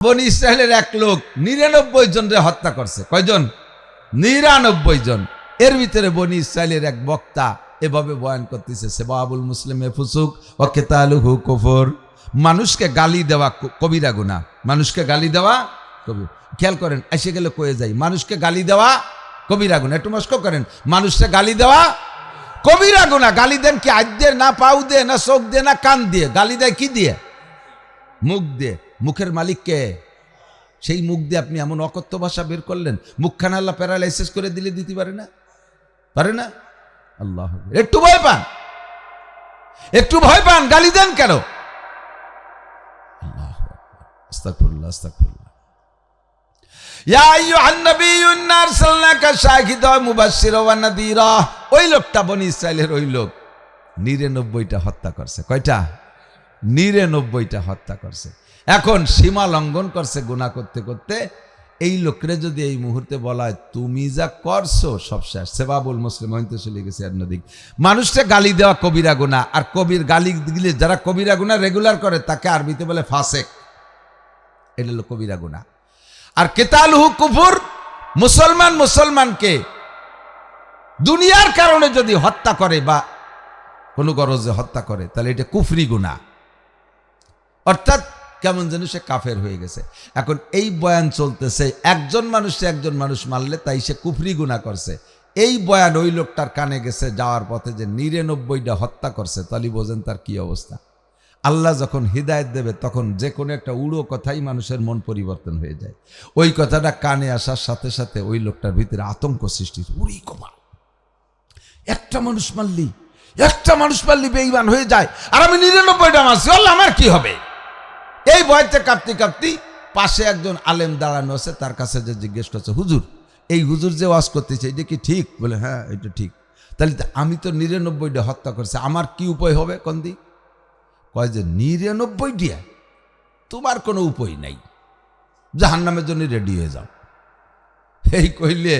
বনি ইসরায়েলের এক লোক ৯৯ জনরে হত্যা করছে। কয়জন? ৯৯ জন। এর ভিতরে বনি ইসরায়েলের এক বক্তা এভাবে বয়ান করতেছে, সেবাবুল মুসলিমে ফুসুক ও কিতালুহু কুফর। মানুষকে গালি দেওয়া কবিরা গুনাহ। মানুষকে গালি দেওয়া কবিরা। খেয়াল করেন, এসে গেলে কয়ে যাই, মানুষকে গালি দেওয়া কবিরা গুনাহ। একটু মস্ক করেন, মানুষকে গালি দেওয়া কবিরা গুনাহ। গালি দেন কি আজ দিয়ে, না পাউ দিয়ে, না চোখ দিয়ে, না কান দিয়ে? গালি দেয় কি দিয়ে? মুখ দিয়ে। মুখের মালিককে? সেই মুখ দিয়ে আপনি এমন অকথ্য ভাষা বের করলেন, মুখখানা আল্লাহ প্যারালাইসিস করে দিলে দিতে পারে না? পারে না? আল্লাহ, একটু ভয় পান, একটু ভয় পান, গালি দেন কেন? আস্তাগফিরুল্লাহ, আস্তাগফিরুল্লাহ। ইয়া আইয়ুহান নাবিয়্যু ইন্না আরসালনাকা শাহিদাও ওয়া মুবাশশিরাও ওয়া নাযীরা। ওই লোকটা বনি ইসরাইলের ওই লোক ৯৯টা হত্যা করছে। কয়টা? ৯৯টা হত্যা করছে। এখন সীমা লঙ্ঘন করছে গুনাহ করতে করতে। এই লোকরে যদি এই মুহূর্তে বলা হয় তুমি যা করছো সব শেষ, সেবাবুল মুসলিম হইতে চলে গেছে অন্যদিক। মানুষকে গালি দেওয়া কবিরা গুনাহ। আর কবির গালি দিলে যারা কবিরা গুনাহ রেগুলার করে তাকে আরবিতে বলে ফাসেক। এটা হলো কবিরা গুনাহ। আর কিতালুহু কুফর, মুসলমানকে দুনিয়ার কারণে যদি হত্যা করে বা কোনো গরজে হত্যা করে তাহলে এটা কুফরি গুনাহ, অর্থাৎ কেমন যেন সে কাফের হয়ে গেছে। এখন এই বয়ান চলতেছে, একজন মানুষ মারলে তাই সে কুফরি গুনাহ করছে। এই বয়ান ওই লোকটার কানে গেছে যাওয়ার পথে যে ৯৯টা হত্যা করছে, তাহলে বোঝেন তার কি অবস্থা। আল্লাহ যখন হিদায়েত দেবে তখন যে কোনো একটা উড়ো কথাই মানুষের মন পরিবর্তন হয়ে যায়। ওই কথাটা কানে আসার সাথে সাথে ওই লোকটার ভিতরে আতঙ্ক সৃষ্টি। উড়ি কমা, একটা মানুষ মারলি বেঈমান হয়ে যায়, আর আমি ৯৯টা মারছি, আল্লাহ আমার কি হবে? এই ভয়তে কাঁপতে কাঁপতে পাশে একজন আলেম দাঁড়ানো আছে, তার কাছে যে জিজ্ঞেস করছে, হুজুর এই হুজুর যে ওয়াজ করতেছে এটা কি ঠিক? বলে হ্যাঁ এটা ঠিক। তাহলে আমি তো ৯৯টা হত্যা করছি, আমার কি উপায় হবে? কন্দি কয় যে ৯৯টা তোমার কোনো উপায় নাই, জাহান্নামের জন্য রেডি হয়ে যাও। এই কইলে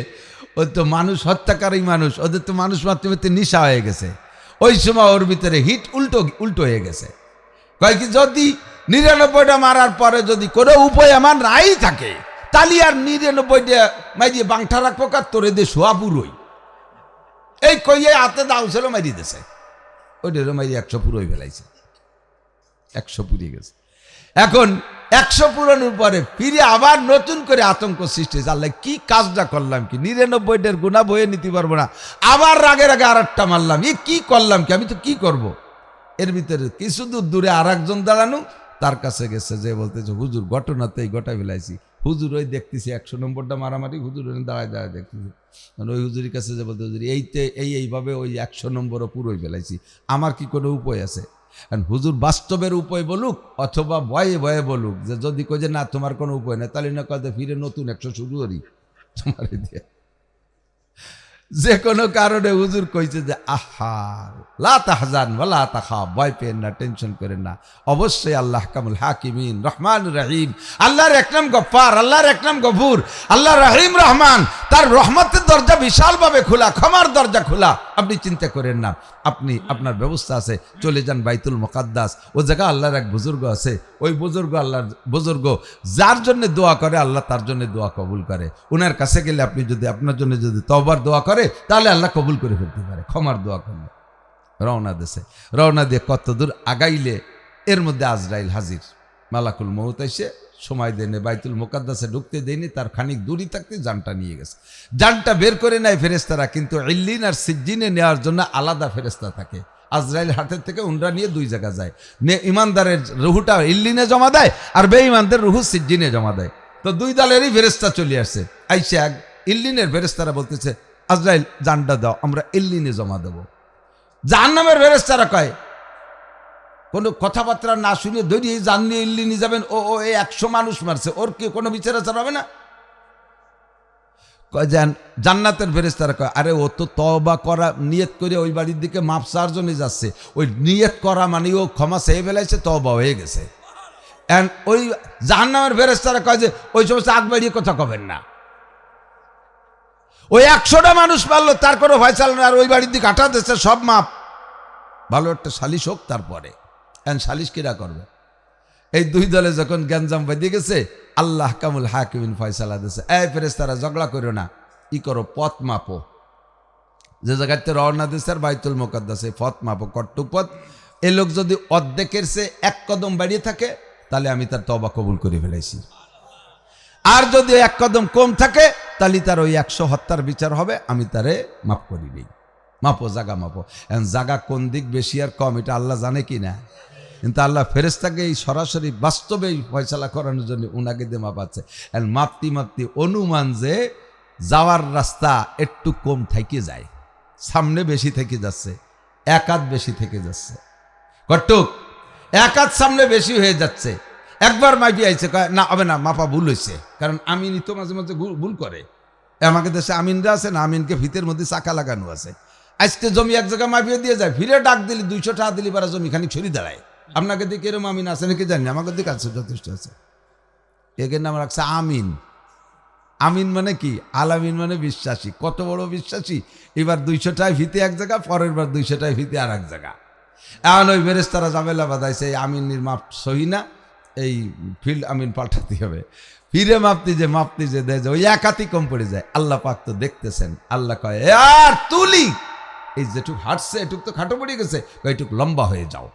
ওই তো মানুষ হত্যাকারী মানুষ, ওদের তো মানুষ মারতে মারতে নিশা হয়ে গেছে। ওই সময় ওর ভিতরে হিট উল্টো হয়ে গেছে। কয় কি যদি ৯৯টা মারার পরে যদি কোনো উপায় আমার নাই থাকে তাহলে আর ৯৯টা মাইরিয়ে বাংঠা রাখবো কার, তোরে দিয়ে শোয়া পুরোই। এই কইয়ে হাতে দাও ছিল মারি দিয়েছে, ওইটারও মারি ১০০ পুরোই ফেলাইছে। ১০০ পুড়িয়ে গেছে। এখন ১০০ পুরানোর পরে ফিরে আবার নতুন করে আতঙ্ক সৃষ্টি হয়েছে। আল্লাহ কি কাজটা করলাম, কি ৯৯টার গুনাহ বয়ে নিতে পারবো না, আবার রাগে আরেকটা মারলাম, কি করলাম কি, আমি তো কি করব। এর ভিতরে কিছু দূর দূরে আর একজন দাঁড়ানো, তার কাছে গেছে যে বলতেছে হুজুর ঘটনাতে এই গোটা ফেলাইছি। হুজুর ওই দেখতেছি ১০০ নম্বরটা মারামারি, হুজুর দাঁড়ায় দেখতেছি। ওই হুজুরের কাছে যে বলতে হুজুর এইভাবে ওই ১০০ নম্বরও পুরোই ফেলাইছি, আমার কি কোনো উপায় আছে? হুজুর বাস্তবের উপায় বলুক অথবা ভয়ে ভয়ে বলুক, যে যদি কই যে না তোমার কোনো উপায় নেই, তাহলে না কয় ফিরে নতুন ১০০ শুরু করি তোমার দিয়ে। যে কোনো কারণে হুজুর কইছে যে আহা লা তাহজান ওয়ালা তাখাফ, ভয় পেন না, টেনশন করেন না, অবশ্যই আল্লাহ কামুল হাকিমিন রহমানুর রহিম। আল্লাহর এক নাম গফফার, আল্লাহর এক নাম গফুর, আল্লাহ রহিম রহমান। তার রহমতের দরজা বিশালভাবে খোলা, ক্ষমার দরজা খোলা। আপনি চিন্তা করেন না, আপনি আপনার ব্যবস্থা আছে, চলে যান বাইতুল মুকাদ্দাস। ও জায়গা আল্লাহর এক বুজুর্গ আছে, ওই আল্লাহর বুজুর্গ যার জন্য দোয়া করে আল্লাহ তার জন্য দোয়া কবুল করে। ওনার কাছে গেলে আপনি যদি আপনার জন্য যদি তওবার দোয়া করে তাহলে আল্লাহ কবুল করে ফেলতে পারে, ক্ষমার দোয়া করলে। রওনা দিয়ে কত দূর আগাইলে এর মধ্যে আজরাইল হাজির। মালাকুল মউত এসে সময় দেয়নি, বাইতুল মুকাদ্দাসে ঢুকতে দেয়নি, তার খানিক দূরই থাকতে জানটা নিয়ে গেছে। জানটা বের করে নেয় ফেরেশতারা, কিন্তু ইল্লিন আর সিজ্জিনে নেওয়ার জন্য আলাদা ফেরেশতা থাকে। আজরাইল হাতের থেকে উনরা নিয়ে দুই জায়গা যায়, ইমানদারের রুহুটা ইল্লিনে জমা দেয় আর বেঈমানদের রুহু সিজ্জিনে জমা দেয়। তো দুই দলেরই ফেরেশতা চলে আসছে। আইসে এক ইল্লিনের ফেরেশতারা বলতেছে আজরাইল জানটা দাও, আমরা ইল্লিনে জমা দেবো। জাহান্নামের ফেরেশতারা কয় কোনো কথাবার্তা না শুনে ধরিয়ে জান নিয়ে ইল্লিনে যাবেন, ও ১০০ মানুষ মারছে, ওর কি কোনো বিচার আচার হবে না? কয় জান্নাতের ফেরেশতারা কয় আরে ও তো তওবা করা নিয়ত করে ওই বাড়ির দিকে মাপ চাওয়ার জন্য যাচ্ছে, ওই নিয়ত করা মানে ও ক্ষমা চেয়ে ফেলাইছে, তওবা হয়ে গেছে। এন্ড ওই জাহান্নামের ফেরেশতারা কয় যে ওই সমস্ত আগ বাড়িয়ে কথা কবেন না, ওই ১০০টা মানুষ মারলো তার কোনো ফয়সালা না, আর ওই বাড়ির দিকে আটা দিচ্ছে সব মাপ, ভালো একটা সালিশ হোক তারপরে। সালিশ কিরা করবে? এই দুই দলে যখন গ্যাঞ্জাম বেঁধে গেছে, আল্লাহ কামুল হাকিমিন ফয়সালা দিয়েছে, এই ফেরেশতারা ঝগড়া করো না, ই করো পথ মাপো, যে জায়গাতে রওনা দিয়েছে আর বাইতুল মুকাদ্দাসে পথ মাপো, কট্টু পথ। এ লোক যদি অর্ধেকের সে এক কদম বাড়িয়ে থাকে তাহলে আমি তার তওবা কবুল করে ফেলাইছি, আর যদি এক কদম কম থাকে তাহলে তার ওই 100 হত্যার বিচার হবে, আমি তারে মাফ করি দিই। মাপো, জাগা মাপো। এখন জাগা কোন দিক বেশি আর কম এটা আল্লাহ জানে কি না, কিন্তু আল্লাহ ফেরেশতাকে এই সরাসরি বাস্তবেই ফয়সালা করানোর জন্য উনাকে দিয়ে মাপাচ্ছে। এখন মাপতি মাপতি অনুমান যে যাওয়ার রাস্তা একটু কম থেকে যায়, সামনে বেশি থেকে যাচ্ছে, এক হাত বেশি থেকে যাচ্ছে, কটুক এক হাত সামনে বেশি হয়ে যাচ্ছে। একবার মাপি আইছে, না হবে না, মাপা ভুল হয়েছে, কারণ আমিনই তো মাঝে মাঝে ভুল করে। আমাকে দেশে আমিনরা আছে না, আমিনকে ফিতের মধ্যে চাকা লাগানো আছে। আজকে জমি এক জায়গায় মাপিয়ে দিয়ে যায়, ফিরে ডাক দিলি 200 টাকা দিলি পারা জমি খানি ছড়ি দাঁড়ায়। আপনাকে দিকে এরম আমিন আছে নাকি জানি, আমাকে দিকে আছে, যথেষ্ট আছে। এর নাম রাখছে আমিন। আমিন মানে কি? আলামিন মানে বিশ্বাসী। কত বড় বিশ্বাসী! এবার 200 টাকায় ফিতে এক জায়গা, পরের বার 200 টাকায় ফিতে আর এক জায়গা। এখন ওই ফেরেশতারা ঝামেলা বাঁধাইছে, এই আমিনের মাপ সহি না, এই ফিল্ড আমিন পাল্টাতে হবে। ফিরে মাপতি যে দেয়, ওই এক হাতি কম পড়ে যায়। আল্লাহ পাক তো দেখতেছেন। আল্লাহ কয়, আর তুলি, এই যেটুক হাঁটছে এটুক তো খাটো পড়ে গেছে, এইটুক লম্বা হয়ে যাও।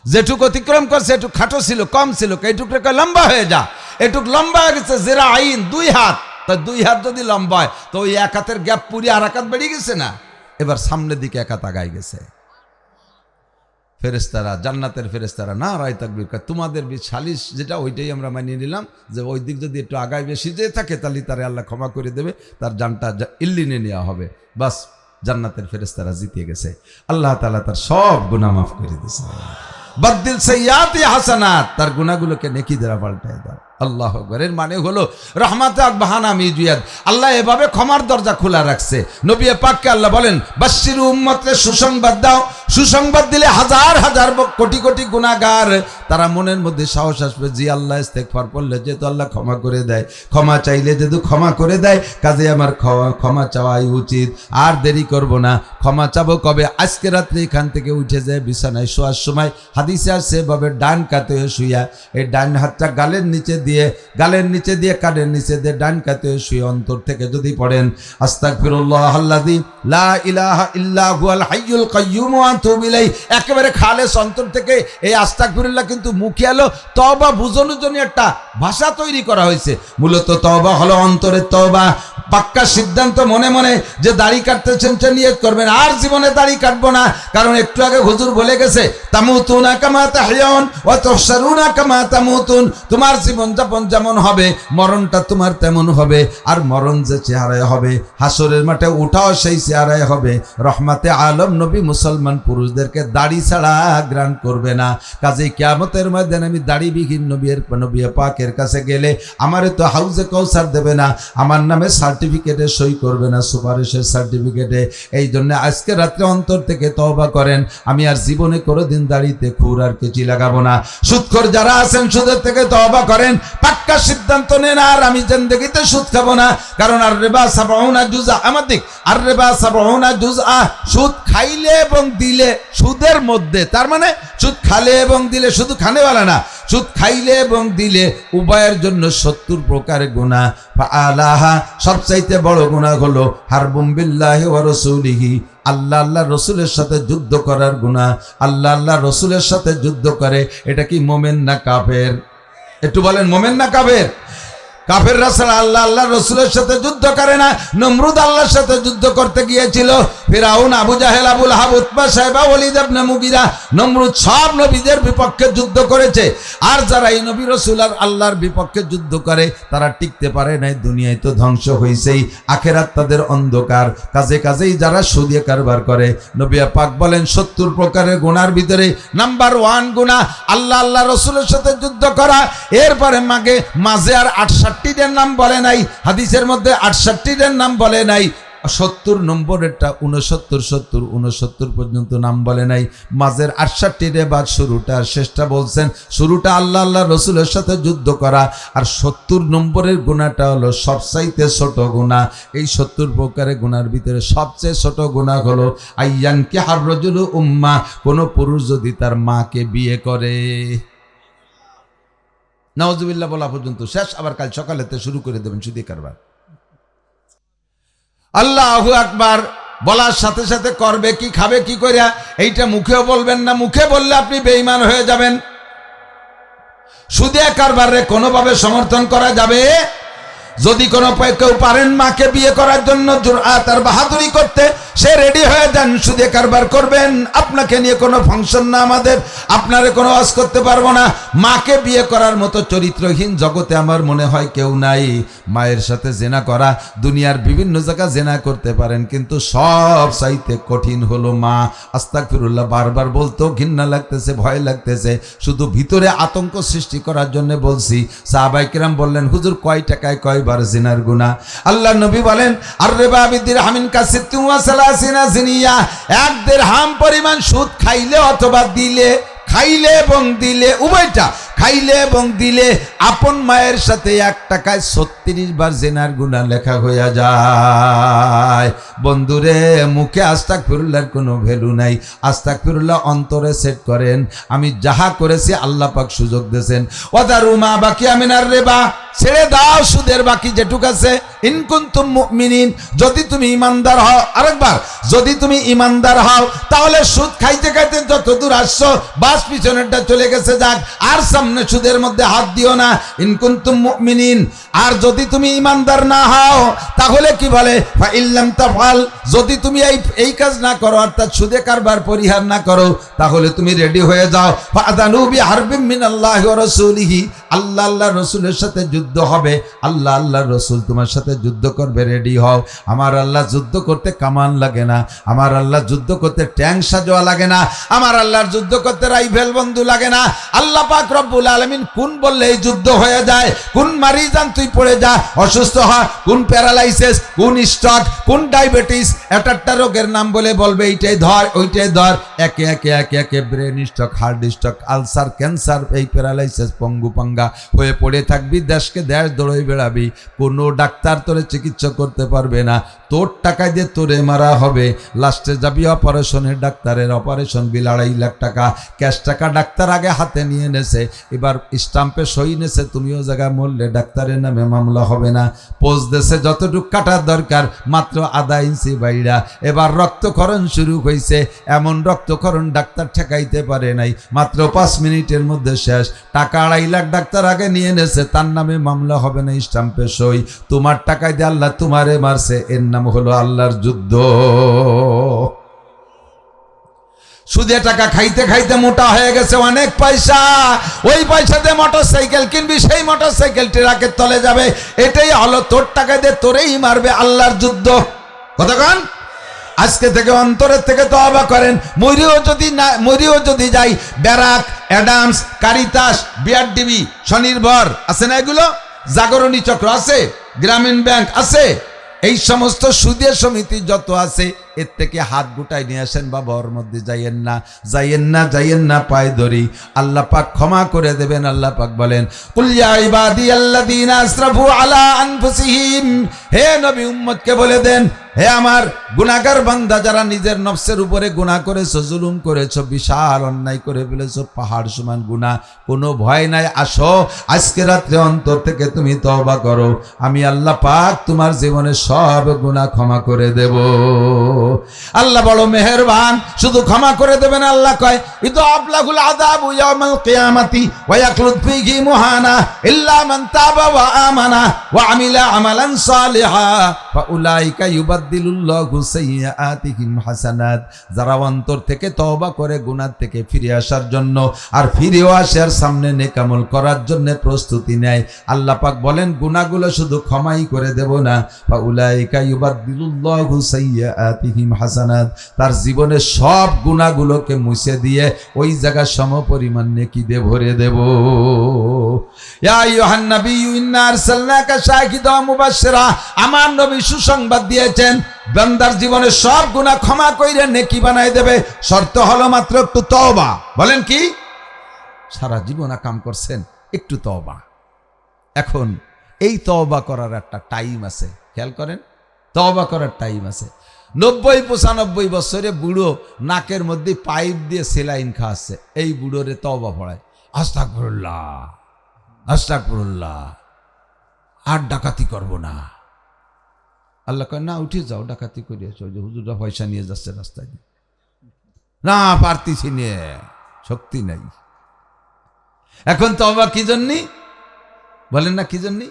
যেটুক অতিক্রম করছে এটুক খাটো ছিল, কম ছিল, এইটুক লম্বা হয়ে যা। এটুক লম্বা হয়ে গেছে, জেরা আইন 2 হাত, তা 2 হাত যদি লম্বা হয় তো ওই এক হাতের গ্যাপ পুরি আর এক হাত বেরিয়ে গেছে না, এবার সামনের দিকে এক হাত আগায় গেছে। ফেরেশতারা, জান্নাতের ফেরেশতারা না রায় তাকবীর, তোমাদের সালিশ যেটা ওইটাই আমরা মানিয়ে নিলাম, যে ওই দিক যদি একটু আগায় বেশি যেয়ে থাকে তাহলে তারে আল্লাহ ক্ষমা করে দেবে, তার জানটা ইল্লিনে নেওয়া হবে। বাস, জান্নাতের ফেরেশতারা জিতে গেছে। আল্লাহ তাআলা তার সব গুনাহ মাফ করে দিয়েছে। বাদদিল সাইয়্যাতি হাসানাত, তার গুনাহগুলোকে নেকি দ্বারা পাল্টায় দাও। আল্লাহু আকবার। এর মানে হলো রহমাতে আকবাহানা মিজুয়াদ, আল্লাহ এভাবে ক্ষমার দরজা খোলা রাখছে। নবী পাককে আল্লাহ বলেন, বাশশিরু উম্মতে, সুসংবাদ দাও। সুসংবাদ দিলে হাজার হাজার কোটি কোটি গুনাহগার, তারা মনের মধ্যে সাহস আসবে, জি আল্লাহ ইস্তেগফার পড়লে যেহেতু আল্লাহ ক্ষমা করে দেয়, ক্ষমা চাইলে যেহেতু ক্ষমা করে দেয়, কাজে আমার ক্ষমা চাওয়াই উচিত। আর দেরি করব না, ক্ষমা চাবো কবে? আজকে রাত্রে এখান থেকে উঠে যায় বিছানায় শোয়ার সময় হাদিসে আসছে ভাবে ডান কাতে শুইয়া, এই ডান হাতটা গালের নিচে দিয়ে কানের নিচে দিয়ে ডান কাতে শুয়ে অন্তর থেকে যদি পড়েন, আস্তাগফিরুল্লাহাল্লাযী লা ইলাহা ইল্লা হুয়াল হাইয়ুল কাইয়্যুম ওয়া আতুবু ইলাইহি, একেবারে খালেস অন্তর থেকে এই আস্তাগফিরুল্লাহ কিন্তু মুখে এলো তওবা বুঝানোর জন্য একটা ভাষা তৈরি করা হয়েছে। মূলত তওবা হলো অন্তরের তওবা। পাক্কা সিদ্ধান্ত মনে মনে যে দাড়ি কাটতেছেন সে নিয়ত করবেন, আর জীবনে দাড়ি কাটবো না, কারণ একটু আগে হুজুর বলে গেছে, তামুতুনা কামা তাহইয়াউন ওয়া তুহশারুনা কামা তামুতুন, তোমার জীবন যাপন যেমন হবে মরণটা তোমার তেমন হবে, আর মরণ যে চেহারায় হবে হাসরের মাঠে উঠাও সেই চেহারায় হবে। রহমাতে আলম নবী মুসলমান পুরুষদেরকে দাড়ি ছাড়া গ্রাণ করবে না। কাজেই কিয়ামতের ময়দানে আমি দাড়িবিহীন নবী পাকের কাছে গেলে আমারে তো হাউজে কাউসার দেবে না, আমার নামে সার্টিফিকেটে সই করবে না, সুপারিশের সার্টিফিকেটে। এই জন্য আজকে রাত্রে অন্তর থেকে তওবা করেন, আমি আর জীবনে কোনোদিন দাড়িতে খুর আর কেচি লাগাবো না। সুদখোর যারা আছেন সুদের থেকে তওবা করেন, পাক্কা সিদ্ধান্ত নেন আর আমি জিন্দেগিতে সুদ খাবো না, কারণ আর রিবা 70 জুজআ, আমাদের আর রিবা 70 জুজআ, সুদ খাইলে এবং দিলে সুদের মধ্যে, তার মানে সুদ খালে এবং দিলে, শুধু খানেওয়ালা না, সুদ খাইলে এবং দিলে উভয়ের জন্য 70 প্রকারের গুনাহ। ফাআলাহা, সবচাইতে বড় গুনাহ হলো হারবুম বিল্লাহি ওয়া রাসূলিহি, আল্লাহ রসুলের সাথে যুদ্ধ করার গুনাহ। আল্লাহ রসুলের সাথে যুদ্ধ করে, এটা কি মোমেন না কাফের? একটু বলেন, মোমেন না কাফের? কাফেররা ছাড়া আল্লাহ রসুলের সাথে যুদ্ধ করে না। নমরুদ আল্লাহর সাথে যুদ্ধ করতে গিয়েছিল, ফিরাউন, আবু জাহেল, আবুল আহাব, উতবা, সাইবা, ওয়ালিদ ইবনে মুগিরা, নমরুদ সব নবীদের বিপক্ষে যুদ্ধ করেছে। আর যারা এই নবী রাসূল আর আল্লাহর বিপক্ষে যুদ্ধ করে তারা টিকতে পারে নাই, দুনিয়ায় তো ধ্বংস হইছেই, আখেরাত তাদের অন্ধকার। কাজেই যারা সুদে কারবার করে, নবী পাক বলেন 70 প্রকারের গুনার ভিতরে নাম্বার 1 গুনাহ আল্লাহ রসুলের সাথে যুদ্ধ করা। এরপরে মাঝে আর 68টার নাম বলে নাই, হাদিসের মধ্যে 68টার নাম বলে নাই, 70 নম্বরেরটা 69 পর্যন্ত নাম বলে নাই, মাঝের 68 বাদ শুরুটা শেষটা বলছেন। শুরুটা আল্লাহ রসুলের সাথে যুদ্ধ করা, আর 70 নম্বরের গুনাহটা হলো সবচাইতে ছোট গুনাহ। এই 70 প্রকারের গুনার ভিতরে সবচেয়ে ছোট গুনাহ হলো আইয়ানকি হার রাজুলু উম্মা, কোন পুরুষ যদি তার মাকে বিয়ে করে। নাউজুবিল্লাহ বলা পর্যন্ত শেষ, আবার কাল সকালেতে শুরু করে দেবেন সুদী কারবার। আল্লাহু আকবার বলার সাথে সাথে করবে কি, খাবে কি করিয়া, এইটা মুখেও বলবেন না। মুখে বললে আপনি বেঈমান হয়ে যাবেন। সুদে কারবারে কোনোভাবে সমর্থন করা যাবে? যদি কোনো কেউ পারেন মাকে বিয়ে করার জন্য জুরআত আর বাহাদুরি করতে, সে রেডি হয়ে যান, সুদে কারবার করবেন। আপনাকে নিয়ে কোনো ফাংশন না আমাদের, আপনারে কোনো ওয়াজ করতে পারবো না। মাকে বিয়ে করার মতো চরিত্রহীন জগতে আমার মনে হয় কেউ নাই। মায়ের সাথে জেনা করা, দুনিয়ার বিভিন্ন জায়গা জেনা করতে পারেন, কিন্তু সব চাইতে কঠিন হলো মা। আস্তাগফিরুল্লাহ বারবার বলতেও ঘৃণা লাগতেছে, ভয় লাগতেছে, শুধু ভিতরে আতঙ্ক সৃষ্টি করার জন্য বলছি। সাহাবায়ে কেরাম বললেন, হুজুর কয় টাকায় কয়বার জিনার গুনাহ? আল্লাহ নবী বলেন, আর রিবা বিদিরহামিন কাসিত্তুম ওয়া সালাসিনা জিনিয়া, 1 দিরহাম পরিমাণ সুদ খাইলে অথবা দিলে, খাইলে এবং দিলে, উভয়টা খাইলে এবং দিলে আপন মায়ের সাথে 1 টাকায় 36 বার জিনার গুনাহ লেখা হয়ে যায়। বন্ধুরে, মুখে আস্তাগফিরুল্লাহর কোনো ভ্যালু নাই। আস্তাগফিরুল্লাহ অন্তরে সেট করেন, আমি যাহা করেছি আল্লাহ পাক সুযোগ দিয়েছেন। ওয়াদারু মা বাকিয়া মিনার রিবা, ছেড়ে দাও সুদের বাকি যেটুক আছে। ইন কুনতুম মুমিনিন, যদি তুমি ইমানদার হও। আরেকবার, যদি তুমি ইমানদার হও তাহলে সুদ খাইতে খাইতে যত দূর আসছো বাস পিছনেরটা চলে গেছে, যাক, আর সামনে সুদের মধ্যে হাত দিও না। ইন কুনতুম মুমিনিন, আর যদি তুমি ইমানদার না হও তাহলে কি বলে, ফা ইল্লাম তাফআল, যদি তুমি এই কাজ না করো, অর্থাৎ সুদে কারবার পরিহার না করো, তাহলে তুমি রেডি হয়ে যাও। ফাআযানু বিহারবিম মিনাল্লাহি ওয়া রাসূলিহি, আল্লাহ আল্লাহর রাসূলের সাথে যুদ্ধ হবে। আল্লাহ আল্লাহর রাসূল তোমার সাথে যুদ্ধ করবে, রেডি হও। আমার আল্লাহ যুদ্ধ করতে কামান লাগে না, আমার আল্লাহ যুদ্ধ করতে ট্যাঙ্ক সাজোয়া লাগে না, আমার আল্লাহর যুদ্ধ করতে রাইফেল বন্ধু লাগে না। আল্লাহ পাক রব্বুল আলামিন কোন বললে এই যুদ্ধ হয়ে যায়, কোন মারি যান তুই পড়ে যা, অসুস্থ হ, কোন প্যারালাইসিস, কোন স্ট্রোক, কোন ডায়াবেটিস, একটা রোগের নাম বলে বলবে এইটাই ধর, ওইটাই ধর, একে একে একে একে brain stroke, heart stroke, ulcer, cancer, এই প্যারালাইসিস, পঙ্গু পাঙ্গা হয়ে পড়ে থাকবি, দেশকে দেশ দৌড়ে বেড়াবি। কোনো ডাক্তার তোরে চিকিৎসা করতে পারবে না, তোর টাকায় দিয়ে তোরে মারা হবে। লাস্টে যাবি অপারেশনের, ডাক্তারের অপারেশন বিল 2.5 লাখ টাকা, ক্যাশ টাকা ডাক্তার আগে হাতে নিয়ে নেছে, এবার স্টাম্পে সই নেছে, তুমিও জায়গায় মরলে ডাক্তারের নামে মামলা হবে না। পোজ দেশে যতটুকু কাটার দরকার মাত্র আধা ইঞ্চি বাইরা, এবার রক্তক্ষরণ শুরু হয়েছে, এমন রক্তক্ষরণ ডাক্তার ঠেকাইতে পারে নাই, মাত্র 5 মিনিটের মধ্যে শেষ। টাকা 2.5 লাখ ডাক্তার আগে নিয়ে নেছে, তার নামে মামলা হবে না, স্টাম্পে সই। তোমার টাকায় দিয়ে আল্লাহ তোমারে মারছে, এর নাম হলো আল্লাহর যুদ্ধ। সুদে টাকা খাইতে খাইতে মোটা হয়ে গেছে অনেক পয়সা, ওই পয়সাতে মোটরসাইকেল কিনবি, সেই মোটরসাইকেল ট্রাকের তলে যাবে। এটাই হলো তোর টাকা দিয়ে তোরেই মারবে আল্লাহর যুদ্ধ। কতক্ষণ? আজকে থেকে অন্তরের থেকে তওবা করেন। মরিও যদি যাই, ব্যারাক, অ্যাডামস, কারিতাস, বিআরডিবি, স্বনির্ভর আছে না, এগুলো জাগরণী চক্র আছে, গ্রামীণ ব্যাংক আছে, এই সমস্ত সুদের সমিতি যত আছে, এর থেকে হাত গুটাই নিয়ে আসেন বাবা, ওর মধ্যে যাইয়েন না, যাইয়েন না, যাইয়েন না, পায়ে ধরি। আল্লাহ পাক ক্ষমা করে দেবেন। আল্লাহ পাক বলেন, কুল ইয়া ইবাদিয়াল্লাযীনা আসরাফু আলা আনফুসিহিম, হে নবী উম্মতকে বলে দেন, হে আমার গুনাহগার বান্দা, যারা নিজের নফসের উপরে গুনাহ করেছো, জুলুম করেছো, বিশাল অন্যায় করে ফেলেছো, পাহাড় সমান গুনাহ, কোনো ভয় নাই, আসো আজকে রাত্রে অন্তর থেকে তুমি তওবা করো, আমি আল্লাহ পাক তোমার জীবনে সব গুনাহ ক্ষমা করে দেব। আল্লাহ বড় মেহেরবান, শুধু ক্ষমা করে দেবেন। আল্লাহ কয়, ইদাবলাহুল আযাবু ইয়াউমাল কিয়ামাতি ওয়া ইয়াখলুদ ফীহি মুহানা ইল্লা মান তাবা ওয়া আমানা ওয়া আমিলা আমালান সালিহা ফাউলাইকা ইউবাদদিলুল্লাহু সাইয়্যাতিহিম হাসানাত। যারা অন্তর থেকে তওবা করে গুনাহ থেকে ফিরে আসার জন্য, আর ফিরেও আসার সামনে নেক আমল করার জন্য প্রস্তুতি নেয়, আল্লাহ পাক বলেন গুনাহগুলো শুধু ক্ষমাই করে দেব না, ফাউলাইকা ইউবাদদিলুল্লাহু সাইয়্যাতিহিম হাসানাত, তার জীবনের সব গুনাহগুলোকে মুছে দিয়ে ওই জায়গা সমপরিমাণ নেকি দিয়ে ভরে দেব। ইয়া আইয়ুহান নাবিয়্যু ইন্না আরসালনাকা শাহিদাও ওয়া মুবাশশিরা, আমার নবী সুসংবাদ দিয়েছেন, বান্দার জীবনের সব গুনাহ ক্ষমা কইরা নেকি বানাই দেবে। শর্ত হলো মাত্র একটু তওবা। বলেন কি? সারা জীবন কাম করছেন, একটু তওবা। এখন এই তওবা করার একটা টাইম আছে, খেয়াল করেন, তওবা করার টাইম আছে। 90-95 বছরে বুড়ো নাকের মধ্যে পাইপ দিয়ে সেলাইন খাচ্ছে, এই বুড়োরে তওবা পড়ায়, আস্তাগফিরুল্লাহ, আস্তাগফিরুল্লাহ, আর ডাকাতি করব না। আল্লাহ কয় না, উঠে যাও, ডাকাতি করিয়াছ, যে হুজুররা পয়সা নিয়ে যাচ্ছে রাস্তায়। না পারতেছি নিয়ে, শক্তি নাই। এখন তওবা কি জন্যে বলেন না? কি জন্যে?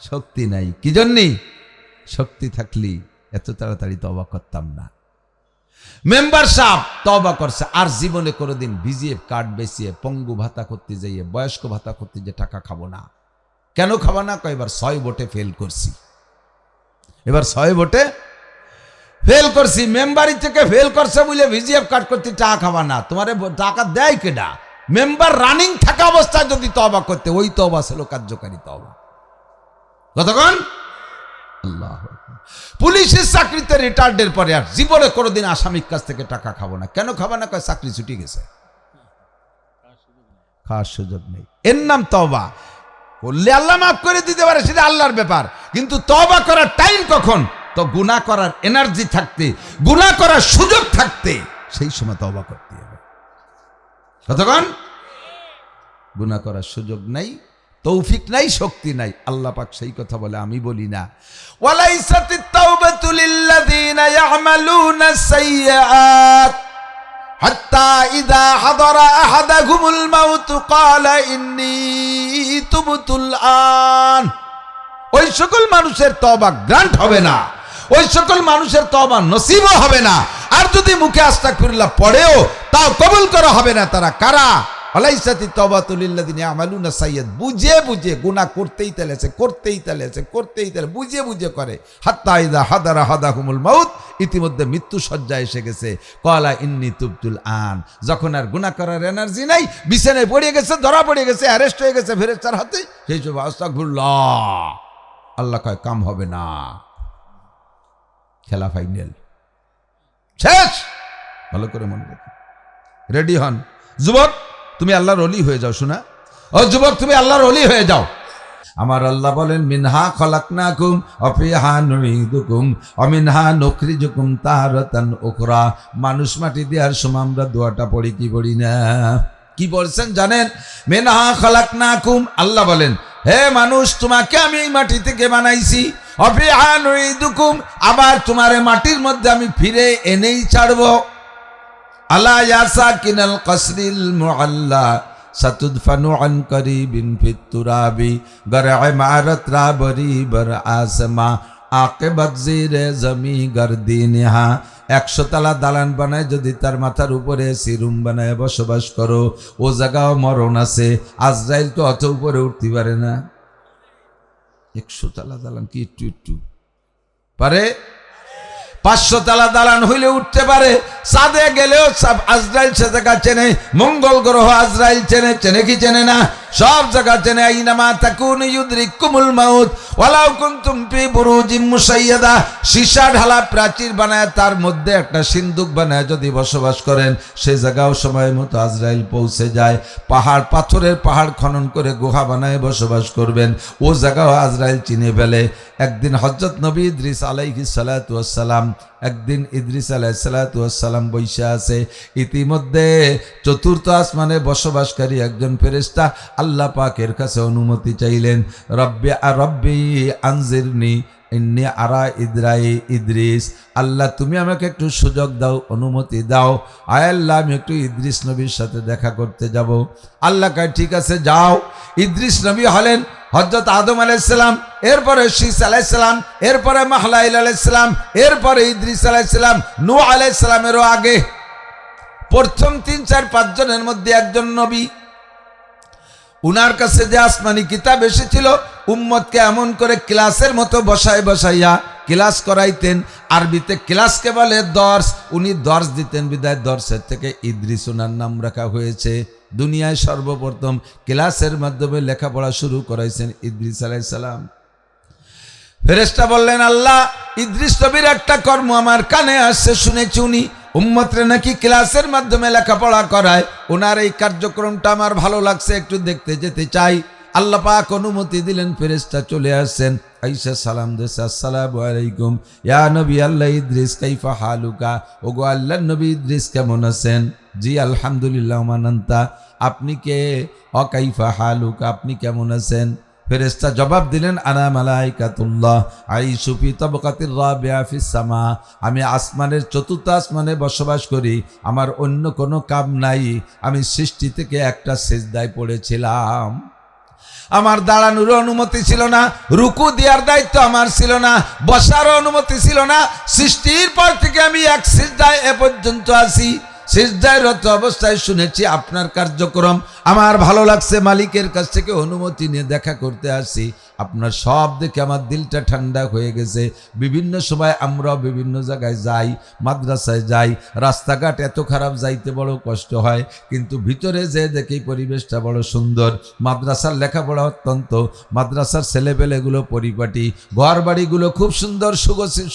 শক্তি নাই। কি জন্যে? শক্তি থাকলি এত তাড়াতাড়ি তওবা করতাম না। মেম্বার সাহেব তওবা করছে, আর জীবনে কোনোদিন ভিজিএফ কার্ড বেচিয়ে পঙ্গু ভাতা করতে যাইয়ে, বয়স্ক ভাতা করতে যে টাকা খাবো না। কেন খাবো না? কয় এবার 6 ভোটে ফেল করছি, এবার 6 ভোটে ফেল করছি। মেম্বারি থেকে ফেল করছে বলে ভিজিএফ কার্ড করতে টাকা খাবা না। তোমারে টাকা দেয় কেডা? মেম্বার রানিং থাকা অবস্থায় যদি তওবা করতে, ওই তওবা ছিল কার্যকারী তওবা। কতক্ষণ? আল্লাহ। পুলিশের চাকরিতে রিটায়ার্ডের পরে আর জীবনে কোনোদিন আসামির কাছ থেকে টাকা খাবো না। কেন খাবো না? কয় চাকরি ছুটি গেছে, খাওয়ার সুযোগ নেই। এর নাম তওবা। করলে আল্লাহ মাফ করে দিতে পারে, সেটা আল্লাহর ব্যাপার। কিন্তু তওবা করার টাইম কখন? তো গুনাহ করার এনার্জি থাকতে, গুনাহ করার সুযোগ থাকতে, সেই সময় তওবা করতে হবে। কতক্ষণ? গুনাহ করার সুযোগ নাই, তৌফিক নাই, শক্তি নাই। আল্লাহ পাক সেই কথা বলে, আমি বলি না। ওয়ালাইসাতিত তাওবাতু লিল্লাযিনা ইয়ামালুনা সাইয়্যাত হাত্তা ইযা হাদারা আহাদাহুমুল মাউত ক্বালা ইন্নী তুবতুল আন। ওই সকল মানুষের তওবা গ্রান্ট হবে না, ওই সকল মানুষের তওবা নসিবও হবে না। আর যদি মুখে আস্তাগফিরুল্লাহ পড়েও তাও কবুল করা হবে না। তারা কারা? ওয়ালাইসাতিত তাওবাতু লিল্লাযিনা ইয়ামালুনা সাইয়্যাত, বুঝে বুঝে গুনাহ করতেই তেলেছে, বুঝে বুঝে করে। হাত্তা ইযা হাদারা আহাদাহুমুল মাউত, ইতিমধ্যে মৃত্যু সজ্জায় এসে গেছে। ক্বালা ইন্নী তুবতুল আন, যখন আর গুনাহ করার এনার্জি নাই, বিছানায় পড়ে গেছে, ধরা পড়ে গেছে, অ্যারেস্ট হয়ে গেছে ফেরেশতার হাতে, সেই সময় আস্তাগফিরুল্লাহ। আল্লাহ কয় কাম হবে না, খেলা ফাইনাল, শেষ। ভালো করে মনে রাখুন, রেডি হন। যুবক তুমি আল্লাহর ওলি হয়ে যাও। শোনা, ও যুবক তুমি আল্লাহর ওলি হয়ে যাও। আমার আল্লাহ বলেন মিনহা খলাকনাকুম ওয়া ফিহা নুঈদুকুম ওয়া মিনহা নুখরিজুকুম তারাতান উখরা। মানুষ মাটি দেওয়ার সময় আমরা দোয়াটা পড়ি কি পড়ি না? কি বলছেন জানেন? মিনহা খলাকনাকুম, আল্লাহ বলেন হে মানুষ তোমাকে আমি এই মাটি থেকে বানাইছি। ওয়া ফিহা নুঈদুকুম, আবার তোমারে মাটির মধ্যে আমি ফিরে এনেই ছাড়বো। আলা ইয়াসাকিনাল কসরিল মুআল্লা সাতুদফানু আন করিবিন ফিত তুরাবি গরআ ইমারত রাবরি বর আসমা আকিবাত জিরে জমি গরদিনহা। 100 তলা দালান বানায় যদি তার মাথার উপরে সিরুম বানায় বসবাস করো, ও জায়গাও মরণ আছে। আজরাইল তো অত উপরে উঠতে পারে না। 100 তলা দালান কি একটু পারে? 500 তলা দালান হইলে উঠতে পারে। চাঁদে গেলেও আজরাইল সে জায়গা চেনে, মঙ্গল গ্রহ আজরাইল চেনে, চেনে কি চেনে না? সব জায়গা চেনে। আইনামা তাকুনু ইউদরিকুমুল মাউত ওয়ালাউ কুনতুম ফি বুরুজিম মুশাইয়াদা, সীসা ঢালা প্রাচীর বানায় তার মধ্যে একটা সিন্দুক বানায় যদি বসবাস করেন, সে জায়গাও সময় মতো আজরাইল পৌঁছে যায়। পাহাড়, পাথরের পাহাড় খনন করে গুহা বানায় বসবাস করবেন, ও জায়গাও আজরাইল চিনে ফেলে। একদিন হযরত নবী ইদ্রিস আলাইহিস সালাতু ওয়াস সালাম, একদিন ইদ্রিস আলাইহিস সালাতু ওয়াস সালাম বৈশা আছে। ইতিমধ্যে চতুর্থ আসমানে বসবাসকারী একজন ফেরেশতা আল্লাহ পাকের কাছে অনুমতি চাইলেন। রব্বি আনজিরনি ইন্নী আরা ইদ্রিস, আল্লাহ তুমি আমাকে একটু সুযোগ দাও, অনুমতি দাও। আয় আল্লাহ আমি একটু ইদ্রিস নবীর সাথে দেখা করতে যাব। আল্লাহ কয় ঠিক আছে যাও। ইদ্রিস নবী হলেন হযরত আদম আলাইহিস সালাম, এরপরে শীস আলাইহিস সালাম, এরপরে মাহলাইল আলাইহিস সালাম, এরপরে ইদ্রিস আলাইহিস সালাম, নূহ আলাইহিস সালামেরও আগে। প্রথম 3, 4, 5 জনের মধ্যে একজন নবী। উনার কাছে যে আসমানি কিতাব এসেছিল, উম্মতকে এমন করে ক্লাসের মতো বসাইয়া ক্লাস করাইতেন। আরবিতে ক্লাসকে বলে দর্স। উনি দর্স দিতেন, বিদায় দর্সের থেকে ইদ্রিস ওনার নাম রাখা হয়েছে। দুনিয়ায় সর্বপ্রথম ক্লাসের মাধ্যমে লেখাপড়া শুরু করাইছেন ইদ্রিস আলাইহিস সালাম। ফেরেশতা বললেন আল্লাহ, ইদ্রিস নবীর একটা কর্ম আমার কানে আসছে, শুনেছি উনি উম্মতরে নাকি ক্লাসের মাধ্যমে লেখাপড়া করায়। ওনার এই কার্যক্রমটা আমার ভালো লাগছে, একটু দেখতে যেতে চাই। আল্লাহ পাক অনুমতি দিলেন, ফেরেশতা চলে আসছেন, আইসা সালাম দিয়েছে, আসসালামু আলাইকুম ইয়া নবী আল্লাহ ইদ্রিস কাইফা হালুকা, ওগো আল্লাহর নবী ইদ্রিস কেমন আছেন? জি আলহামদুলিল্লাহ মানান্তা, আপনি কে? অকাইফা হালুকা, আপনি কেমন আছেন? ফেরেশতা জবাব দিলেন, আনা মালাইকাতুল্লাহ আইশু ফি তাবকাতির রাবিআ ফিস সামা, আমি আসমানের চতুর্থ আসমানে বসবাস করি, আমার অন্য কোনো কাম নাই, আমি সৃষ্টি থেকে একটা সিজদায় পড়েছিলাম। আমার দাঁড়ানোর অনুমতি ছিল না, রুকু দেওয়ার দায়িত্ব আমার ছিল না, বসারও অনুমতি ছিল না, সৃষ্টির পর থেকে আমি এক সিজদায় এ পর্যন্ত আছি। সিজদায় রত অবস্থায় শুনেছি আপনার কার্যক্রম, আমার ভালো লাগছে, মালিকের কাছ থেকে অনুমতি নিয়ে দেখা করতে আসি। আপনার সব দেখে আমার দিলটা ঠান্ডা হয়ে গেছে। বিভিন্ন সময় আমরা বিভিন্ন জায়গায় যাই, মাদ্রাসায় যাই, রাস্তাঘাট এত খারাপ, যাইতে বড় কষ্ট হয়, কিন্তু ভিতরে যে দেখি পরিবেশটা বড় সুন্দর, মাদ্রাসার লেখাপড়া অত্যন্ত, মাদ্রাসার ছেলেপেলেগুলো পরিপাটি, ঘর বাড়িগুলো খুব সুন্দর,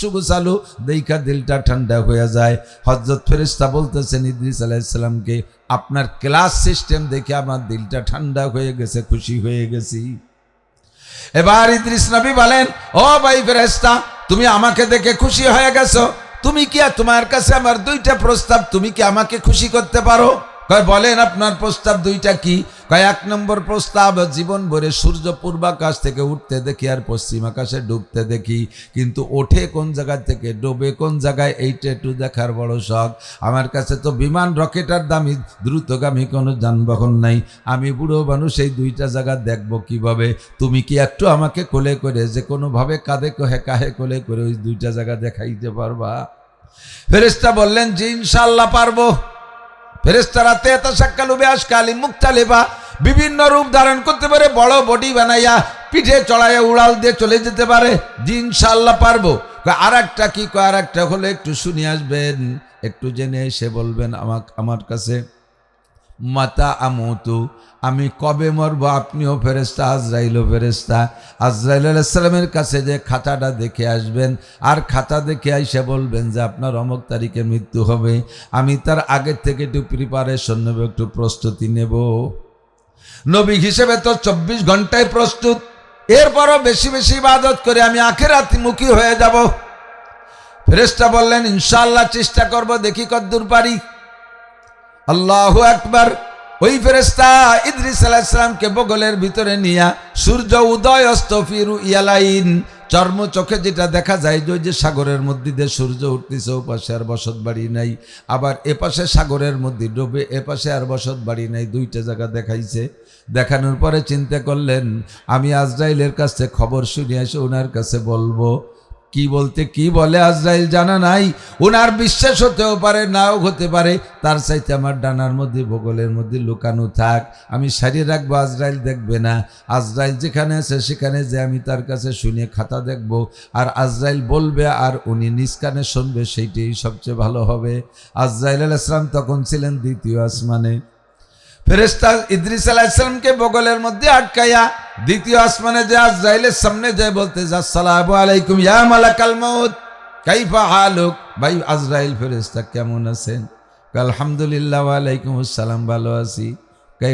সুগোছালো, দেখা দিলটা ঠান্ডা হয়ে যায়। হযরত ফেরেশতা বলতেছেন ইদ্রিস আলাইহিস সালামকে, আপনার ক্লাস সিস্টেম দেখে আমার দিলটা ঠান্ডা হয়ে গেছে, খুশি হয়ে গেছি। এবার ইদ্রিস নবী বলেন, ও ভাই ফেরেশতা, তুমি আমাকে দেখে খুশি হয়ে গেছো, তুমি কি, তোমার কাছে আমার দুইটা প্রস্তাব, তুমি কি আমাকে খুশি করতে পারো? কয় বলেন আপনার প্রস্তাব দুইটা কি? কয় এক নম্বর প্রস্তাব, জীবন ভরে সূর্য পূর্বাকাশ থেকে উঠতে দেখি আর পশ্চিম আকাশে ডুবতে দেখি, কিন্তু ওঠে কোন জায়গা থেকে, ডোবে কোন জায়গায়, এইটা একটু দেখার বড় শখ। আমার কাছে তো বিমান রকেটার দামি দ্রুতগামী কোনো যানবাহন নাই, আমি বুড়ো মানুষ, এই দুইটা জায়গা দেখবো কিভাবে? তুমি কি একটু আমাকে কোলে করে, যে কোনোভাবে কাঁধে কাহে কোলে করে ওই দুইটা জায়গা দেখাইতে পারবা? ফেরেশতা বললেন, জি ইনশাআল্লাহ পারবো। ফেরেশতারা তাশাক্কালু আশকালি মুখতালিফা, বিভিন্ন রূপ ধারণ করতে পারে, বড় বডি বানাইয়া পিঠে চড়াইয়া উড়াল দিয়ে চলে যেতে পারে। জি ইনশাআল্লাহ পারবো। আর একটা কি? আর একটা হলে একটু শুনে আসবেন, একটু জেনে এসে বলবেন আমার কাছে, মাতা আমুতু, আমি কবে মরবো? আপনিও ফেরেশতা, আজরাইলও ফেরেশতা। আজরাইল আলাইহিস সালামের কাছে যে খাতাটা দেখে আসবেন, আর খাতা দেখে আইসা বলবেন যে আপনার অমুক তারিখে মৃত্যু হবে। আমি তার আগের থেকে একটু প্রিপারেশন নেব, একটু প্রস্তুতি নেব। নবী হিসেবে তো 24 ঘন্টায় প্রস্তুত, এরপরও বেশি বেশি ইবাদত করে আমি আখিরাতমুখী হয়ে যাব। ফেরেশতা বললেন, ইনশাআল্লাহ চেষ্টা করব, দেখি কতদূর পারি। আল্লাহু আকবার। ওই ফেরেশতা ইদ্রিস আলাইহিস সালামকে বগলের ভিতরে নিয়া সূর্য উদয় অস্ত ফিরু ইয়ালাইন, চর্ম চোখে যেটা দেখা যায়, যে সাগরের মধ্যে দিয়ে সূর্য উঠতেছে, ও পাশে আর বসত বাড়ি নাই, আবার এপাশে সাগরের মধ্যে ডুবে, এপাশে আর বসত বাড়ি নাই, দুইটা জায়গা দেখাইছে। দেখানোর পরে চিন্তা করলেন, আমি আজরাইলের কাছে খবর শুনে এসে ওনার কাছে বলবো। কি বলতে কি বলে আজরাইল জানা নাই, ওনার বিশ্বাস হতেও পারে, নাও হতে পারে, তার চাইতে আমার ডানার মধ্যে বগলের মধ্যে লুকানো থাক, আমি সারিয়ে রাখবো, আজরাইল দেখবে না। আজরাইল যেখানে আছে সেখানে যে আমি তার কাছে শুনে খাতা দেখব, আর আজরাইল বলবে আর উনি নিজ কানে শুনবে, সেইটাই সবচেয়ে ভালো হবে। আজরাইল আলাইহিস সালাম তখন ছিলেন দ্বিতীয় আসমানে। ফেরেশতা ইদ্রিস আলাইহিস সালামকে বগলের মধ্যে আটকাইয়া দ্বিতীয় আসমানে যে আজরাইলের সামনে যায় বলতে, আসসালামু আলাইকুম ইয়া মালাকাল মউত কাইফা হালুক, ভাই আজরাইল ফেরেশতা কেমন আছেন? আলহামদুলিল্লাহ। ওয়া আলাইকুম আসসালাম, ভালো আছি।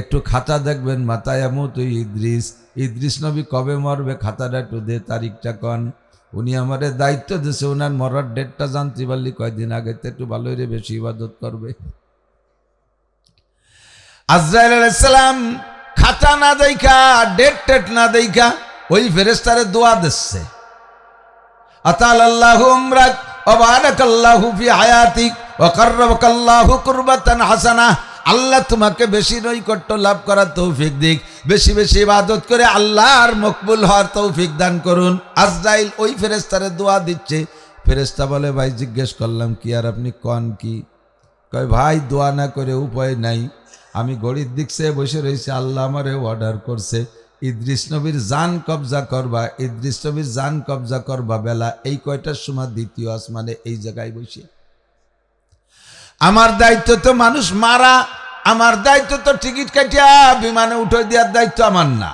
একটু খাতা দেখবেন, মাতায় আমুত ইদ্রিস, ইদ্রিস নবী কবে মরবে, খাতাটা একটু দে, তারিখটা কন। উনি আমারে দায়িত্ব দিয়েছে, ওনার মরার ডেটটা জানতে পারলি কয়দিন আগে, তো একটু ভালোই রে, বেশি ইবাদত করবে। আজরাইল আলাইহিস সালাম খাতা না দেখা, ডেট টেট না দেখা ওই ফেরেশতারে দোয়া দিচ্ছে, আতালাল্লাহু উমরাক ওয়া বারাকাল্লাহু ফি হায়াতিক ওয়া কাররাবাকাল্লাহু কুরবাতান হাসানা, আল্লাহ তোমাকে বেশি নৈকট্য লাভ করার তৌফিক দিক, বেশি বেশি ইবাদত করে আল্লাহর মকবুল হওয়ার তৌফিক দান করুন। আজরাইল ওই ফেরেশতারে দোয়া দিচ্ছে। ফেরেশতা বলে, ভাই জিজ্ঞেস করলাম কি, আর আপনি কন কি? কয়, ভাই দোয়া না করে উপায় নাই, আমি ঘড়ির দিক চেয়ে বসে রয়েছি, আল্লাহ আমারে অর্ডার করছে ইদ্রিস নবীর জান কবজা করবা, ইদ্রিস নবীর জান কবজা করবা বেলা এই কয়টার সময় দ্বিতীয় আসমানে এই জায়গায় বসে। আমার দায়িত্ব তো মানুষ মারা, আমার দায়িত্ব তো টিকিট কাটিয়া বিমানে উঠে দেওয়ার দায়িত্ব আমার না।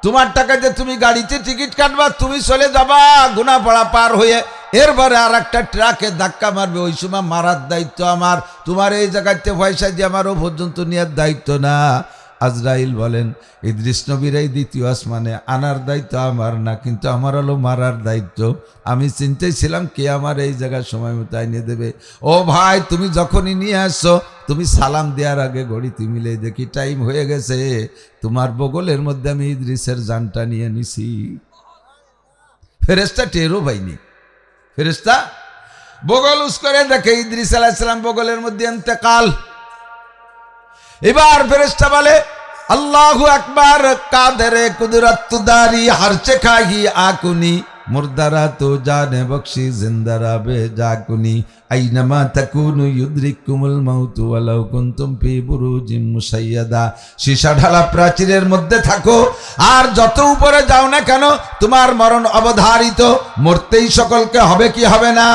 তোমার টাকা যে তুমি গাড়িতে টিকিট কাটবা, তুমি চলে যাবা গুনাপাড়া পার হয়ে, এরপরে আর একটা ট্রাকে ধাক্কা মারবে, ওই সময় মারার দায়িত্ব আমার। তোমার এই জায়গাতে পয়সা দিয়ে আমার ও পর্যন্ত নেওয়ার দায়িত্ব না। আজরাইল বলেন, ইদ্রিস নবীর এই দ্বিতীয় আসমানে আনার দায়িত্ব আমার না, কিন্তু আমার হলো মারার দায়িত্ব। আমি চিন্তায় ছিলাম কে আমার এই জায়গায় সময় মতো এনে দেবে। ও ভাই, তুমি যখনই নিয়ে আসছো, তুমি সালাম দেওয়ার আগে ঘড়িতে মিলে দেখি টাইম হয়ে গেছে, তোমার বগলের মধ্যে আমি ইদ্রিসের জানটা নিয়ে নিছি। ফেরেশতা টেরও পাইনি। ফেরেশতা বগল উস করে দেখে ইদ্রিস আলাইহিস সালাম বগলের মধ্যে ইন্তেকাল। এবার ফেরেশতা বলে, আল্লাহু আকবার, কাদেরে কুদরত দারি হরচে খাহি আকুনি, মুর্দারা তো জানে বখশি জিন্দারা বে জাকুনি, আইনামা তাকুনু ইউদরিকুমুল মাউত ওয়ালাউ কুনতুম ফি বুরুজিম মুসাইয়াদা। সীসা ঢালা প্রাচীরের মধ্যে থাকো আর যত উপরে যাও না কেন, তোমার মরণ অবধারিত। মরতেই সকলকে হবে কি হবে না?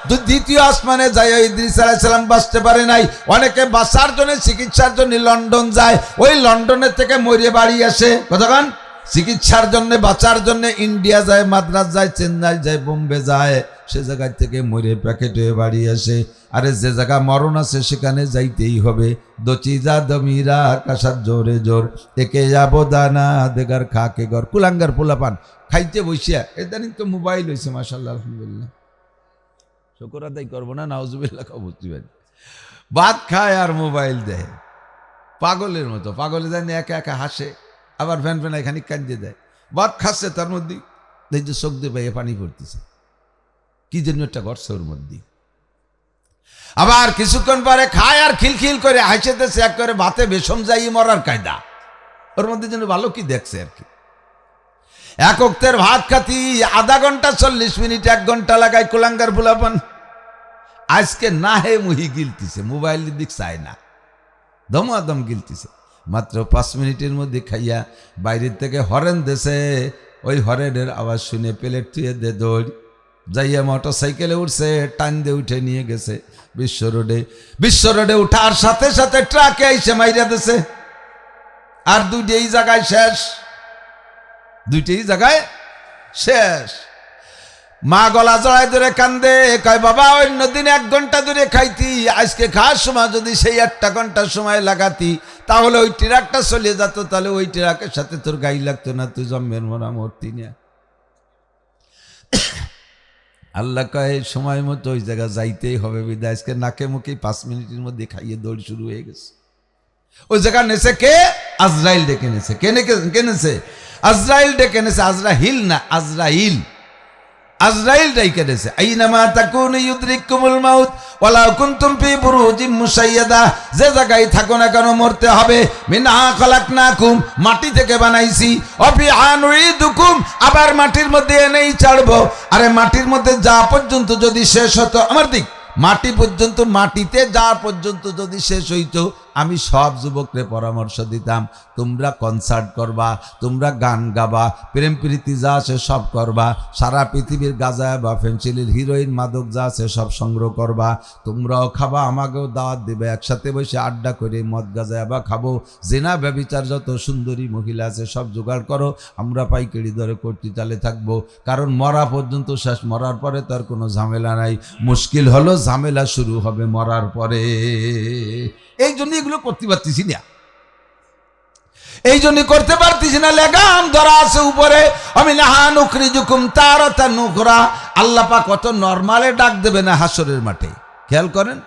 দ্বিতীয় আসমানে যায় ইদ্রিস আলাইহিস সালাম বাঁচতে পারে নাই। অনেকে বাঁচার জন্য, চিকিৎসার জন্য লন্ডন যায়, ওই লন্ডনের থেকে মরে বাড়ি আসে। কতক্ষণ চিকিৎসার জন্য, বাঁচার জন্য ইন্ডিয়া যায়, মাদ্রাজ যায়, চেন্নাই যায়, বোম্বে যায়, সে জায়গায় থেকে মরে প্যাকেট হয়ে বাড়ি আসে। আরে যে জায়গা মরণ আছে সেখানে যাইতেই হবে। দচিজা দমিরা আকাশার জোরে জোর, একে যাবো দানা দেগার খাকে গর। কুলাঙ্গার পোলাপান খাইতে বসিয়া, এদানিং তো মোবাইল হয়েছে, মাশাআল্লাহ, আলহামদুলিল্লাহ, শুকর আদায় করবো না, নাউজুবিল্লাহ, বুঝতে পারি। ভাত খায় আর মোবাইল দেয় পাগলের মতো। পাগলে জানি একা একা হাসে, আবার ফ্যান ফ্যান এখানে কান্দে দেয়। ভাত খাচ্ছে, তার মধ্যে এই যে চোখ দিয়ে বাইয়ে পানি পড়তেছে, কি জন্য একটা ঘটছে ওর মধ্যে। আবার কিছুক্ষণ পরে খায় আর খিলখিল করে হাসিতেছে, এক করে ভাতে বেসম যাই মরার কায়দা। ওর মধ্যে যেন ভালো কি দেখছে আর কি। এক ওক্তের ভাত খাতি আধা ঘন্টা 40 মিনিট 1 ঘন্টা লাগায় কুলাঙ্গার ফুলাপান। আজকে না হে মুহি গিলতিছে, মোবাইলের দিক চায় না, দমাদম গিলতিছে। মাত্র 5 মিনিটের মধ্যে খাইয়া বাইরের থেকে হরেন দেশে, ওই হরেনের আওয়াজ শুনে প্লেট থুয়ে দে দৌড় যাইয়া মোটর সাইকেলে উঠছে, টান দিয়ে উঠে নিয়ে গেছে বিশ্ব রোডে। বিশ্ব রোডে উঠার সাথে সাথে ট্রাকে আইসে মাইরা দেছে। আর দুইটাই জায়গায় শেষ, দুইটাই জায়গায় শেষ। মা গলা জড়ায় ধরে কান্দে, কয় বাবা অন্য দিন 1 ঘন্টা ধরে খাইতি, আজকে খাওয়ার সময় যদি সেই 1টা ঘন্টা সময় লাগাতি, তাহলে ওই ট্রাকটা চলে যেত, তাহলে ওই ট্রাকের সাথে তোর গাই লাগতো না, তুই জন্মের মরা মরতি না। আল্লাহ কয় সময় মতো ওই জায়গা যাইতেই হবে, বিদায় আজকে নাকে মুখে 5 মিনিটের মধ্যে খাইয়ে দৌড় শুরু হয়ে গেছে। ওই জায়গা নেছে কে? আজরাইল ডেকে নেছে। কে নেছে? আজরাইল ডেকে নেছে। আজরাইল না, আজরাইল। আজরাইল ডাইকে নেছে। আইনামা তাকুনু ইউদরিকুমুল মাউত ওয়ালাউ কুনতুম ফি বুরুজিম মুসাইয়াদা। যে জায়গায় থাকো না কেন মরতে হবে। মিনহা খালাকনাকুম, মাটি থেকে বানাইছি। ওয়াফিহা নুঈদুকুম, আবার মাটির মধ্যে এনেই ছাড়বো। আরে মাটির মধ্যে যা পর্যন্ত যদি শেষ হতো, আমার দিক মাটি পর্যন্ত, মাটিতে যা পর্যন্ত যদি শেষ হইতো, আমি সব যুবকরে পরামর্শ দিতাম, তোমরা কনসার্ট করবা, তোমরা গান গাবা, প্রেম প্রীতি যা আছে সব করবা, সারা পৃথিবীর গাঁজা বা ফেন্সিলের হিরোইন মাদক যা আছে সব সংগ্রহ করবা, তোমরাও খাবা, আমাকেও দাওয়াত দেবে, একসাথে বসে আড্ডা করে মদ গাঁজা বা খাবো, জেনা ব্যভিচার যত সুন্দরী মহিলা আছে সব জোগাড় করো, আমরা পাইকারি দরে কর্তৃতালে থাকবো। কারণ মরা পর্যন্ত শেষ, মরার পরে তার কোনো ঝামেলা নাই। মুশকিল হলো ঝামেলা শুরু হবে মরার পরে। এই জন্য এগুলো করতে পারতেছি না, এই জন্য করতে পারতেছি না। লেগাম ধরা আছে উপরে, আমি নাহা নুখরিজুকুম তারাতান নুখরা। আল্লাহ পাক কত নরমালে ডাক দেবে না হাসরের মাঠে। খেয়াল করেন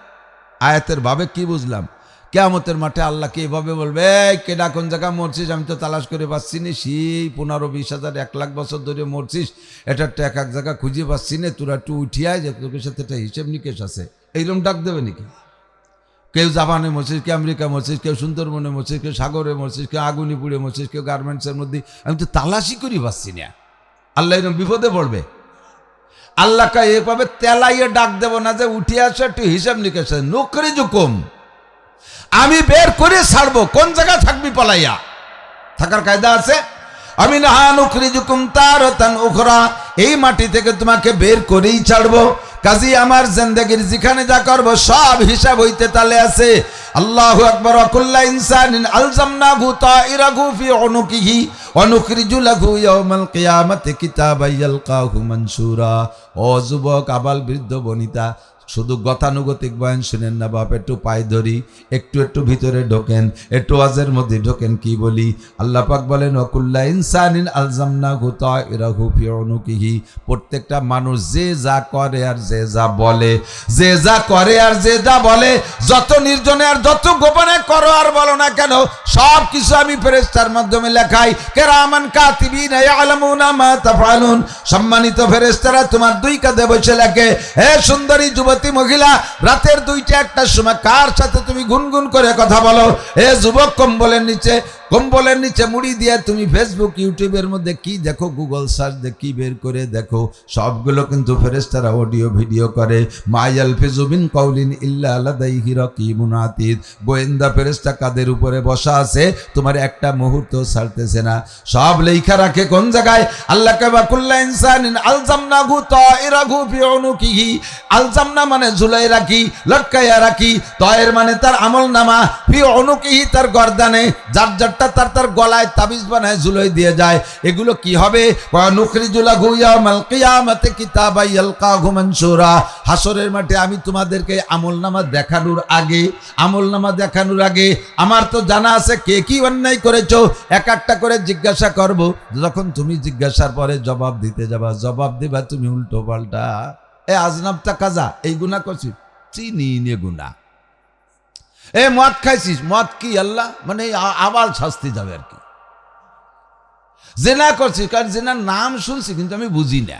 আয়াতের ভাবে কি বুঝলাম। কিয়ামতের মাঠে আল্লাহকে এভাবে বলবে, কেডা কোন জায়গা মরছিস, আমি তো তালাশ করে পাচ্ছি না, সেই 15-20 হাজার 1 লাখ বছর ধরে মরছিস, এটা এক এক জায়গা খুঁজে পাচ্ছি না, তোরা একটু উঠিয়ায় যে তোর সাথে একটা হিসেব নিকেশ আছে। এইরকম ডাক দেবে নাকি? কেউ জাপানে মরছিস, কেউ আমেরিকা মরছিস, কেউ সুন্দরবনে মরছিস, কেউ সাগরে মরছিস, কেউ আগুনি পুড়ে মরছিস, কেউ গার্মেন্টসের মধ্যে, আমি তো তালাশি করি পাচ্ছি না। আল্লাহ এরকম বিপদে পড়বে। আল্লাহ কা এভাবে তেলাইয়ে ডাক দেব না যে উঠে আসো একটু হিসাব নিকেশ, নুখরিজুকুম, আমি বের করে ছাড়বো। কোন জায়গা থাকবি পালাইয়া, থাকার কায়দা আছে। আমি নাহা নুখরিজুকুম তারাতান উখরা, এই মাটি থেকে তোমাকে বের করেই ছাড়বো। কাজী আমার জিন্দেগির যেখানে যা করবো সব হিসাব হইতে তালে আছে। আল্লাহু আকবার। কুল্লা ইনসানিন আলজামনাহু তাইরাহু ফি উনুকিহি ওয়া নুখরিজু লাহু ইয়াওমাল কিয়ামাতি কিতাবান ইয়ালকাহু মানসুরা। ও যুবক, আবাল, বৃদ্ধ, বনিতা, শুধু গতানুগতিক বয়ান শুনেন না বাপ, একটু পায়ে ধরি, একটু একটু ভিতরে ঢোকেন, একটু ওয়াজের মধ্যে ঢোকেন। কি বলি? আল্লাহ পাক বলেন ওয়াকুল্লা ইনসানিন আলজামনাহু তাইরাহু ফি উনুকিহি। প্রত্যেকটা মানুষ যে যা করে আর যে যা বলে, যে যা করে আর যে যা বলে, যত নির্জনে আর যত গোপনে করো আর বলো না কেন, সব কিছু আমি ফেরেশতার মাধ্যমে লেখাই। কিরামান কাতিবিনা ইয়ালামুনা মা তাফআলুন। সম্মানিত ফেরেশতারা তোমার দুই কাঁধে বসে লেখে। হে সুন্দরী যুবতী মহিলা, রাতের 2টা-1টার সময় কার সাথে তুমি গুনগুন করে কথা বলো? হে যুবক, কম্বলের নিচে মুড়ি দিয়ে তুমি ফেসবুক, ইউটিউবের মধ্যে কি দেখো, গুগল সার্চ দিয়ে কি বের করে দেখো, সবগুলো কিন্তু ফেরেশতারা অডিও ভিডিও করে। মায়াল ফিজুবিন কাউলিন ইল্লা লাদাইহি রাকিবুন আতীদ। গোয়েন্দা ফেরেশতা কাদের উপরে বসা আছে, তোমার একটা মুহূর্ত ছাড়তেছে না, সব লেখা রাখে। কোন জায়গায়? আল্লাহ কাবা কুল্লা ইনসানিন আলজামনাহু তাইরাহু ফি উনুকিহি। আলজামনা মানে ঝুলাই রাখি, লটকাইয়া রাখি। তায়ের মানে তার আমলনামা, ফি উনুকিহি তার গর্দানে, যার যারটা তার গলায় তাবিজ বানায় ঝুলাই দিয়ে যায়। এগুলো কি হবে? ওয়া নুখরিজু লাহু ইয়াওমাল কিয়ামাতি কিতাবান ইয়ালকাহু মানসুরা। হাসরের মাঠে আমি তোমাদেরকে আমলনামা দেখানোর আগে আমার তো জানা আছে কে কি অন্যায় করেছো। এক একটা করে জিজ্ঞাসা করব। যখন তুমি জিজ্ঞাসার পরে জবাব দিতে যাবা, জবাব দিবা তুমি উল্টো পাল্টা। এ আজনাবটা কাজা, এই গুনাহ করছিস, চিনি নিয়ে গুনাহ। এ মদ খাইছিস, মদ কি আল্লাহ মানে আবাল শাস্তি যাবে আর কি। জেনা করছিস, কারণ জেনার নাম শুনছি কিন্তু আমি বুঝি না।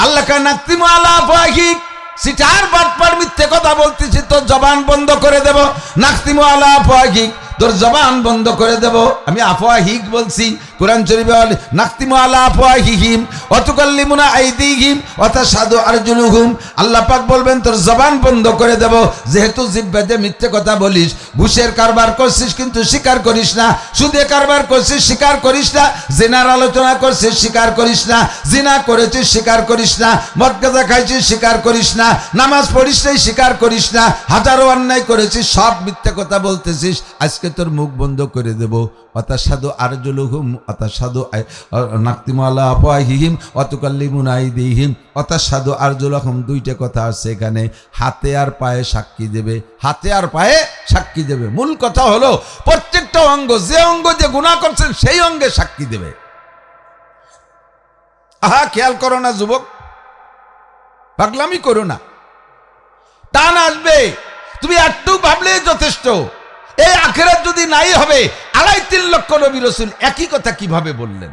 আল্লাহ কা নাকতিমু আলা আফওয়াহিক। সিটার বাটপার মিথ্যে কথা বলতেছি, তোর জবান বন্ধ করে দেব। নাকতিমু আলা আফওয়াহিক, তোর জবান বন্ধ করে দেব। আমি আফওয়াহিক বলছি, কোরআন শরীফে বলে নাকতিমু আলা আফওয়াহিহিম ওয়া তুকাল্লিমুনা আইদিহিম ওয়া তাশহাদু আরজুলুহুম। আল্লাহ পাক বলবেন তোর জবান বন্ধ করে দেব। যেহেতু জিহ্বাতে মিথ্যে কথা বলিস, ঘুষের কারবার করছিস কিন্তু স্বীকার করিস না, সুদে কারবার করছিস স্বীকার করিস না, জিনার আলোচনা করছিস স্বীকার করিস না, জিনা করেছিস স্বীকার করিস না, মদ গাঁজা খাইছিস স্বীকার করিস না, নামাজ পড়িস নাই স্বীকার করিস না, হাজারো অন্যায় করেছিস, সব মিথ্যে কথা বলতেছিস। আজকে তোর মুখ বন্ধ করে দেব। অতাসাদু আরজুলুহুম অতাসাদু নাকতিমু আলা আফওয়াহিহিম ওয়া তুকাল্লিমুনা আইদিহিম। অতাসাদু আরজুলুহুম, দুইটা কথা আছে এখানে। হাতে আর পায়ে সাক্ষী দেবে, হাতে আর পায়ে সাক্ষী দেবে। মূল কথা হলো প্রত্যেকটা অঙ্গ, যে অঙ্গ যে গুনাহ করছেন সেই অঙ্গে সাক্ষী দেবে। আহা, খেয়াল করো না যুবক, পাগলামি করো না, টান আসবে। তুমি একটু ভাবলে যথেষ্ট। এই আখিরাত যদি নাই হবে, 2.5-3 লক্ষ নবী রাসূল একই কথা কিভাবে বললেন?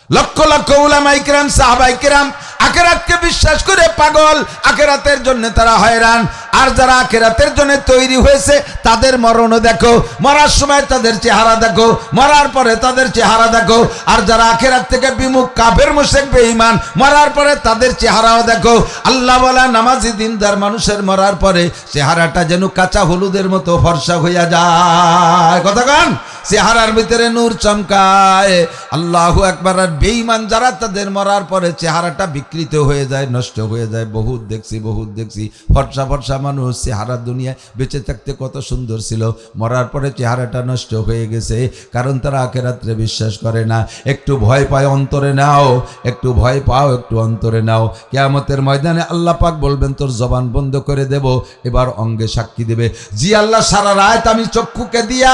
লক্ষ লক্ষ উলামায়ে কিরাম, সাহাবায়ে কিরাম আখিরাতকে বিশ্বাস করে পাগল, আখিরাতের জন্য তারা হয়রান। আর যারা আখিরাতের জন্য তৈরি হয়েছে তাদের মরণও দেখো, মরার সময় তাদের চেহারা দেখো, মরার পরে তাদের চেহারা দেখো। আর যারা আখিরাত থেকে বিমুখ, কাফের মুশরিক বেঈমান, মরার পরে তাদের চেহারাও দেখো। আল্লাহ বলা নামাজি দিনদার মানুষের মরার পরে চেহারাটা যেন কাঁচা হলুদের মতো ফর্সা হইয়া যায়। কথা কান, চেহারার ভিতরে নূর চমকায়। আল্লাহু আকবার। আর বেঈমান যারা, তাদের মরার পরে চেহারাটা বিকৃত হয়ে যায়, নষ্ট হয়ে যায়। বহুত দেখছি ফর্সা ফর্সা মানুষ, চেহারা দুনিয়ায় বেঁচে থাকতে কত সুন্দর ছিল, মরার পরে চেহারাটা নষ্ট হয়ে গেছে, কারণ তারা আখিরাতে বিশ্বাস করে না। একটু ভয় পায় অন্তরে নাও, একটু ভয় পাও, একটু অন্তরে নাও। কিয়ামতের ময়দানে আল্লাহ পাক বলবেন তোর জবান বন্ধ করে দেব, এবার অঙ্গে সাক্ষী দেবে। জি আল্লাহ, সারা রাত আমি চক্ষুকে দিয়া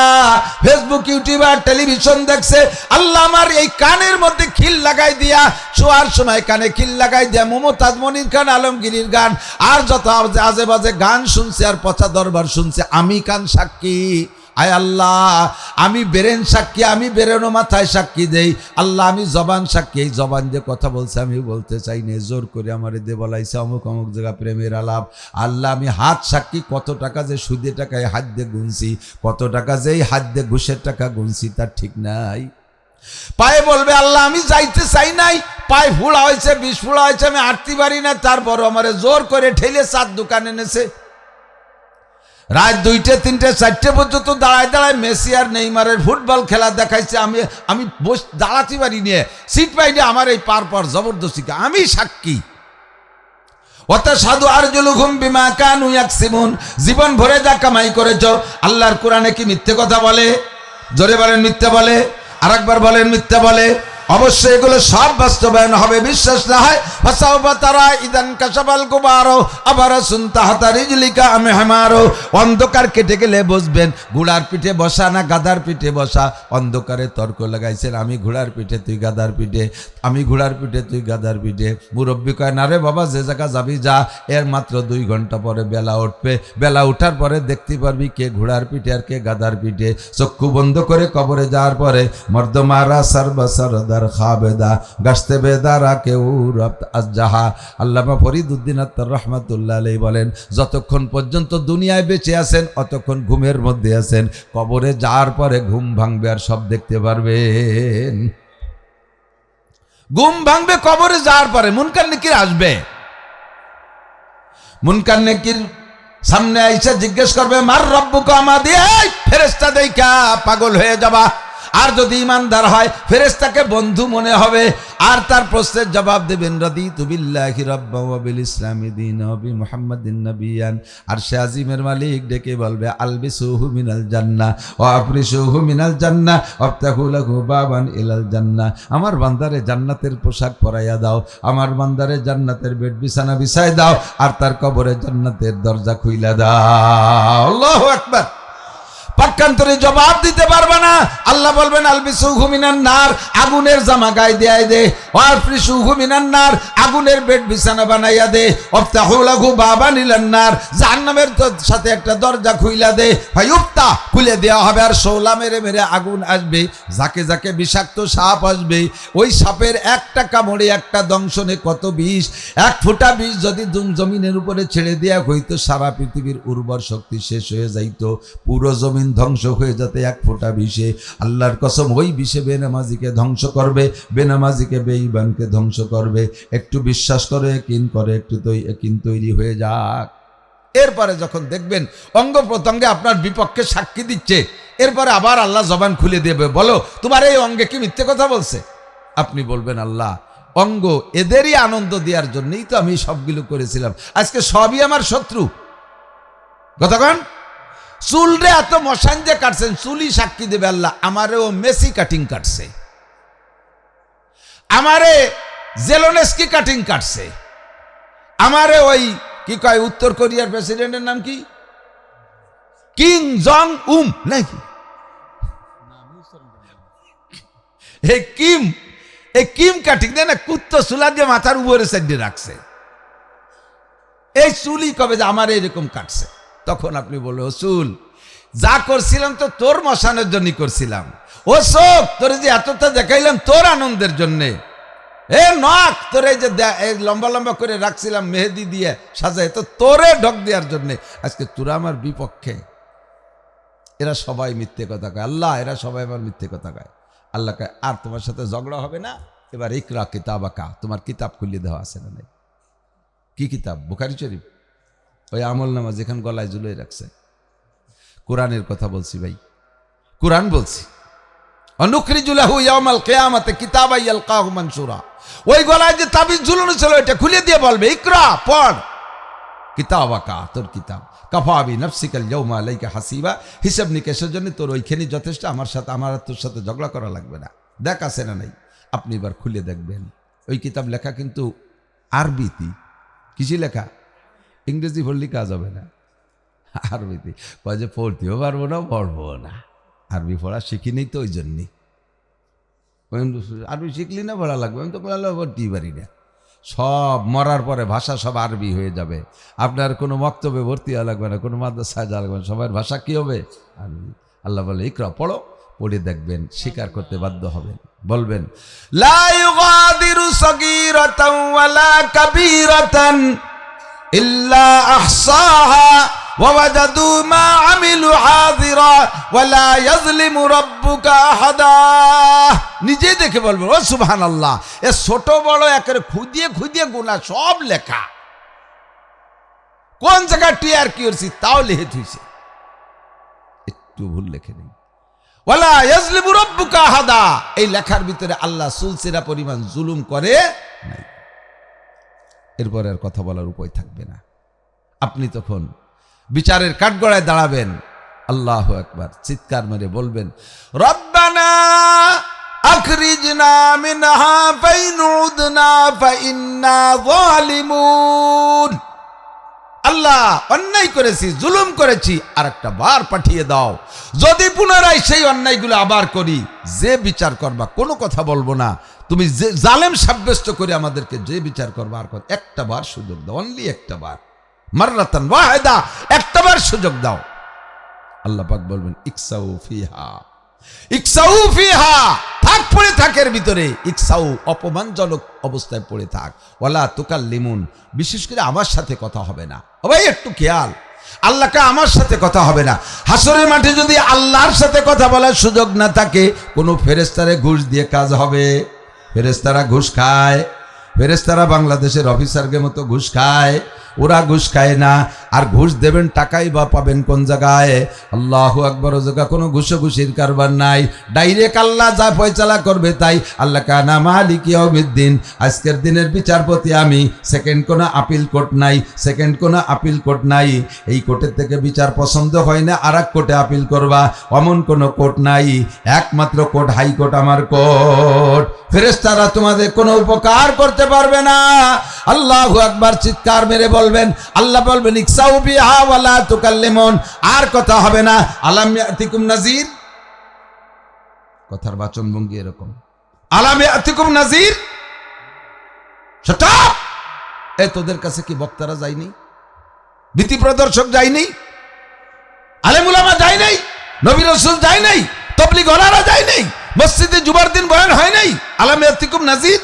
ফেসবুক, ইউটিউব আর টেলিভিশন দেখছে। আল্লাহ আমার এই কানের মধ্যে খিল লাগাই দিয়া, শোয়ার সময় কানে খিল লাগাই দিয়া মুমতাজ, মনির খান, আলমগীরির গান আর যত আজে বাজে গান শুনছে আর পচা দরবার শুনছে। আমি কান সাক্ষী, আয় আল্লাহ আমি বেরেন সাক্ষী, আমি বেরেনও মাথায় সাক্ষী দেই। আল্লাহ আমি জবান সাক্ষী, এই জবান দিয়ে কথা বলছে, আমি বলতে চাই না, জোর করে আমার দে বলাইছে অমুক অমুক জায়গা প্রেমের আলাপ। আল্লাহ আমি হাত সাক্ষী, কত টাকা যে সুদের টাকায় হাত দিয়ে গুনছি, কত টাকা যে হাত দিয়ে ঘুষের টাকা গুনছি তার ঠিক নাই। পায়ে বলবে আল্লাহ আমি যাইতে চাই নাই, পায়ে ফুলা হয়েছে, 20 ফুলা হয়েছে, আমি হাঁটতে পারি না, তারপর আমার জোর করে ঠেলে 4 দোকানে এনেছে। রাত 2টা 3টা 4টে পর্যন্ত দাঁড়ায় মেসি আর নেইমারের ফুটবল খেলা দেখাইছে। আমি দাঁড়াতে পারি নিয়ে, সিট পাইনি, আমার এই পার জবরদস্তিকে আমি সাক্ষী। ওয়াতাশহাদু আরজুলুহুম বিমা কানু ইয়াকসিবুন, জীবন ভরে যা কামাই করেছো। আল্লাহর কোরআনে কি মিথ্যে কথা বলে? জোরে বলেন মিথ্যে বলে, আরেকবার বলেন মিথ্যে বলে। অবশ্যই এগুলো সব বাস্তবায়ন হবে, বিশ্বাস না হয় ফাসাউফা তারা ইদান কাশাফাল গুবারো আবারাসুন তাহতা রিজলিকা আম হামারো, অন্ধকার কেটে গেলে বুঝবেন ঘোড়ার পিঠে বসা না গাধার পিঠে বসা। অন্ধকারে তর্ক লাগাইছেন, আমি ঘোড়ার পিঠে তুই গাধার পিঠে, আমি ঘোড়ার পিঠে তুই গাধার পিঠে। মুরব্বী কয় না রে বাবা, যে জায়গা যাবি যা, এর মাত্র 2 ঘন্টা পরে বেলা উঠবে, বেলা উঠার পরে দেখতে পারবি কে ঘোড়ার পিঠে আর কে গাধার পিঠে। চক্ষু বন্ধ করে কবরে যাওয়ার পরে মর্দমারা সারবাসারদার খাবেদা গাছতে বেদারা কেউ জাহা। আল্লামা ফরিদউদ্দিন আত্মার রহমাতুল্লাহ আলাইহি বলেন, যতক্ষণ পর্যন্ত দুনিয়ায় বেঁচে আছেন অতক্ষণ ঘুমের মধ্যে আছেন, কবরে যাওয়ার পরে ঘুম ভাঙবে আর সব দেখতে পারবেন। ঘুম ভাঙবে কবরে যাওয়ার পরে, মুনকার নেকির আসবে, মুনকার নেকির সামনে আইসা জিজ্ঞেস করবে মার রব্বুকা আমাদি, এই ফেরেশতা দেইখা পাগল হয়ে যাবা। আর যদি ইমানদার হয় ফেরেশতাকে বন্ধু মনে হবে, আর তার প্রশ্নের জবাব দেবেন রাদিতু বিল্লাহি রাব্বান ওয়া বিল ইসলামি দীনান ওয়া বি মুহাম্মাদিন নাবিয়ান। আর সে আজিমের মালিক ডেকে বলবে আলবিসুহু মিনাল জান্নাহ ওয়া আফরিশুহু মিনাল জান্নাহ ওয়াফতাহু লাহু বাবান ইলাল জান্নাহ। আমার বান্দারে জান্নাতের পোশাক পরাইয়া দাও, আমার বান্দারে জান্নাতের বেড বিছানা বিছায় দাও, আর তার কবরে জান্নাতের দরজা খুইলা দাও। আল্লাহু আকবার। পক্ষান্তরে জবাব দিতে পারবে না। আল্লাহ বলবেন আলবিসুহু মিনান নার, আগুনের জামা গায়ে দেয় দে, ওয়াফরিশুহু মিনান নার, আগুনের বেড বিছানা বানাইয়া দে, ওয়াফতাহু লাহু বাবান ইলান নার, জাহান্নামের সাথে একটা দরজা খুইলা দে, ফায়ুফতা খুলে দেওয়া হবে। আর শোলা মেরে মেরে আগুন আসবে, যাকে যাকে বিষাক্ত সাপ আসবে, ওই সাপের একটা কামড়ে একটা দংশনে কত বিষ। 1 ফোঁটা বিষ যদি জমিনের উপরে ছেড়ে দেওয়া হইতো, সারা পৃথিবীর উর্বর শক্তি শেষ হয়ে যাইতো, পুরো জমিন ধ্বংস হয়ে যেতে 1 ফোঁটা বিষে। আল্লাহর কসম, ওই বিষে বেনামাজিকে ধ্বংস করবে, বেনামাজিকে বেঈমানকে ধ্বংস করবে। একটু বিশ্বাস করে একিন করে, একটু একিন তৈরি হয়ে যাক। এরপরে যখন দেখবেন অঙ্গ প্রত্যঙ্গে আপনার বিপক্ষে সাক্ষী দিচ্ছে, এরপরে আবার আল্লাহ জবান খুলে দেবে, বলো তোমার এই অঙ্গে কি মিথ্যে কথা বলছে? আপনি বলবেন আল্লাহ অঙ্গ এদেরই আনন্দ দেওয়ার জন্যই তো আমি সবগুলো করেছিলাম, আজকে সবই আমার শত্রু। কতক্ষণ চুল রে এত মশান যে কাটছেন, চুলই সাক্ষী দেবে আল্লাহ আমারে ও মেসি কাটিং কাটছে, আমারে জেলোনেস্কি কাটিং কাটছে, আমারে ওই কি কয় উত্তর কোরিয়ার প্রেসিডেন্টের নাম কি, কিং জং উম নাকি, এই কিম কাটিং দেয় না, কুত্তো চুলা দিয়ে মাথার উপরে সাইডে রাখছে, এই চুলই কবে যে আমার এরকম কাটছে। তখন আপনি বললো ও চুল, যা করছিলাম তো তোর মশানের জন্য করছিলাম, ও চোখ তোর যে এতটা দেখাইলাম তোর আনন্দের জন্যে, এ নাক তোর এই যে লম্বা লম্বা করে রাখছিলাম মেহেদি দিয়ে সাজাই, তো তোরে ঢক দেওয়ার জন্যে আজকে তোরা আমার বিপক্ষে। এরা সবাই মিথ্যে কথা কয়, আল্লাহ এরা সবাই আমার মিথ্যে কথা কয়। আল্লাহ কয় আর তোমার সাথে ঝগড়া হবে না, এবার ইকরা কিতাবাকা, তোমার কিতাব খুলে দেওয়া আছে না নাই? কি কিতাব? বুখারী শরীফ, ওই আমল নামা যেখানে গলায় ঝুলিয়ে রাখছে। কোরআনের কথা বলছি ভাই, কোরআন বলছি। অনুখরিজু লাহু ইয়াউমাল কিয়ামাতি কিতাবান ইয়ালকাহু মানসুরা, ওই গলায় যে তাবিজ ঝুলানো ছিল এটা খুলে দিয়ে বলবে ইকরা, পড় কিতাবাকা, তোর কিতাব, কাফা বিনাফসিকাল ইয়াউমা আলাইকা হাসিবা, হিসাব নিকেশের জন্য তোর ওইখানে যথেষ্ট, আমার সাথে আমার তোর সাথে ঝগড়া করা লাগবে না। দেখ আছে না নাই, আপনি এবার খুলে দেখবেন। ওই কিতাব লেখা কিন্তু আরবিতে, কিছু লেখা ইংরেজি পড়লে কাজ হবে না, আরবিতে। কয় যে পড়তেও পারবো না, পড়বো না, আরবি পড়া শিখিনি তো ওই জন্যই। আরবি শিখলি না পড়া লাগবে, আমি তো পড়ালে পড়তেই পারি না। সব মরার পরে ভাষা সব আরবি হয়ে যাবে, আপনার কোনো বক্তব্যে ভর্তি হওয়া লাগবে না, কোনো মাদ্রাসায় যাওয়া লাগবে না, সবার ভাষা কি হবে? আরবি। আল্লাহ বলে ইকরা, পড়ো, পড়ে দেখবেন স্বীকার করতে বাধ্য হবেন, বলবেন লা ইউগাদিরু সগীরাতান ওয়ালা কাবীরাতান ইল্লা আহসাহা ওয়াওয়াজাদু মা আমিলু হাযিরা ওয়ালা ইয়াজলিমু রাব্বুকা আহাদা। নিজে দেখে বলবেন ও সুবহানাল্লাহ, এ ছোট বড় একের খুদিয়ে খুদিয়ে গুনাহ সব লেখা, কোন জায়গায় টিয়ার কি করছি তাও লিখে থুইছে, একটু ভুল লেখে নেই। ওয়ালা ইয়াজলিমু রাব্বুকা আহাদা, এই লেখার ভিতরে আল্লাহ সুলসিরা পরিমাণ জুলুম করে নাই। এরপরে আর কথা বলার উপায় থাকবে না। আপনি তখন বিচারের কাঠগড়ায় দাঁড়াবেন, আল্লাহু আকবার চিৎকার মেরে বলবেন, রব্বানা আখরিজনা মিনহা ফাইন উদনা ফাইন্না যালিমুন। আল্লাহ অন্যায় করেছি, জুলুম করেছি, আর একটা বার পাঠিয়ে দাও, যদি পুনরায় সেই অন্যায়গুলো আবার করি, যে বিচার করবা কোনো কথা বলবো না, তুমি যে জালেম সাব্যস্ত করে আমাদেরকে যে বিচার করবা আর একটা বার সুযোগ দাও, অনলি একটা বার, মাররাতান ওয়াহিদা, একটা বার সুযোগ দাও। আল্লাহ পাক বলবেন ইকসাউ ফিহা, ইকসাউ ফিহা, থাক পড়ে থাকের ভিতরে, ইকসাউ অপমানজনক অবস্থায় পড়ে থাক, ওয়ালা তুকাল্লিমুন, বিশেষ করে আমার সাথে কথা হবে না। ও ভাই একটু খেয়াল, আল্লাহকে আমার সাথে কথা হবে না। হাসরের মাঠে যদি আল্লাহর সাথে কথা বলার সুযোগ না থাকে, কোনো ফেরেশতারে ঘুষ দিয়ে কাজ হবে? ফেরেশতারা ঘুষ খায়? ফেরেশতারা বাংলাদেশের অফিসারদের মতো ঘুষ খায়? ওরা ঘুষ খায় না। আর ঘুষ দেবেন টাকাই বা পাবেন কোন জায়গায়? আল্লাহু আকবার, ও জায়গা কোনো ঘুষির কারবার নাই, ডাইরেক্ট আল্লাহ যা ফয়সালা করবে তাই। আল্লাহ কানা মালিক ইয়াউমিদ্দিন, আজকের দিনের বিচারপতি আমি, সেকেন্ড কোনো আপিল কোর্ট নাই, সেকেন্ড কোনো আপিল কোর্ট নাই। এই কোর্টের থেকে বিচার পছন্দ হয় না আর এক কোর্টে আপিল করবা, অমন কোনো কোর্ট নাই, একমাত্র কোর্ট হাইকোর্ট, আমার কোর্ট। ফেরেশতারা তোমাদের কোনো উপকার করতে পারবে না। আল্লাহু আকবার চিৎকার মেরে বলবেন, আল্লাহ বলবেন ইকসাউ বিহা ওয়ালা তুকাল্লিমুন, আর কথা হবে না। আলাম ইয়াতিকুম নাযির, কথার বাচনভঙ্গি এরকম, আলাম ইয়াতিকুম নাযির, শাট আপ। এ তোদের কাছে কি বক্তারা যায়নি? ভীতি প্রদর্শক যায়নি? আলেম উলামা যায় নাই? নবী রাসূল যায় নাই? তাবলীগ ওয়ালারা যায় নাই? মসজিদে জুমার দিন বয়ান হয় নাই? আলাম ইয়াতিকুম নাযির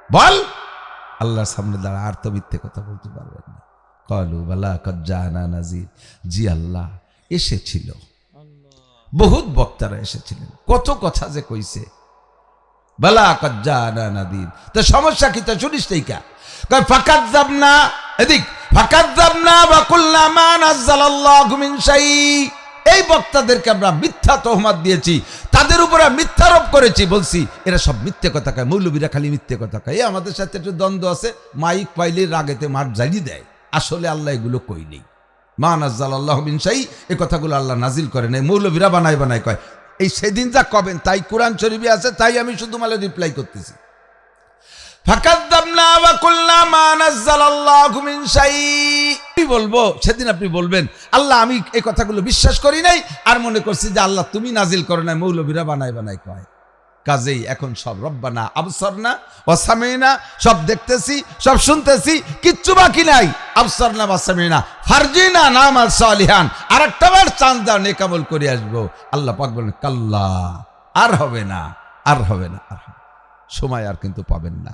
বল। আল্লাহর সামনে দাঁড়া, আর তো মিথ্যে কথা বলতে পারবেন না। ক্বালু বালা কাদ জানা নাযির, জি আল্লাহ এসেছিল, বহুত বক্তারা এসেছিলেন, কত কথা যে কইছে, বালা কাদ জানা নাযির। তো সমস্যা কি? তো শুনিস নাই কা? কয় ফাকাযযাবনা, এদিক ফাকাযযাবনা ওয়া কুলনা মা নাযালাল্লাহু মিন শাই। এই বক্তাদেরকে আমরা মিথ্যা তহমাত দিয়েছি, তাদের উপরে মিথ্যারোপ করেছি, বলছি এরা সব মিথ্যে কথা কয়, মৌলবীরা খালি মিথ্যে কথা কয়। এই আমাদের সাথে একটু দ্বন্দ্ব আছে, মাইক পাইলে রাগেতে মাঠ জ্বালিয়ে দেয়। আসলে আল্লাহ এগুলো কই নেই, মা নাযালাল্লাহু মিন শাই, এই কথাগুলো আল্লাহ নাজিল করে নাই, মৌলবীরা বানায় কয়। এই সেদিন যা কবেন তাই কোরআন শরীফে আছে, তাই আমি শুধু মালে রিপ্লাই করতেছি। ফাকাযযাবনা ওয়া কুলনা মা নাযালাল্লাহু মিন শাই। কি বলবো সেদিন? আপনি বলবেন আল্লাহ আমি এই কথাগুলো বিশ্বাস করি নাই, আর মনে করছি যে আল্লাহ তুমি নাজিল করো নাই, মৌলবীরা বানায় কয়। কাজেই এখন সব রব্বানা আবসারনা ওয়া সামিনা, সব দেখতেছি, সব শুনতেছি, কিচ্ছু বাকি নাই। আবসারনা ওয়া সামিনা ফারজিনা নামাল সালিহান, আর একটা বার চান্স দাও, নেক আমল করে আসবো। আল্লাহ পাক বলেন কাল্লা, আর হবে না, আর হবে না, আর হবে না। সময় আর কিন্তু পাবেন না।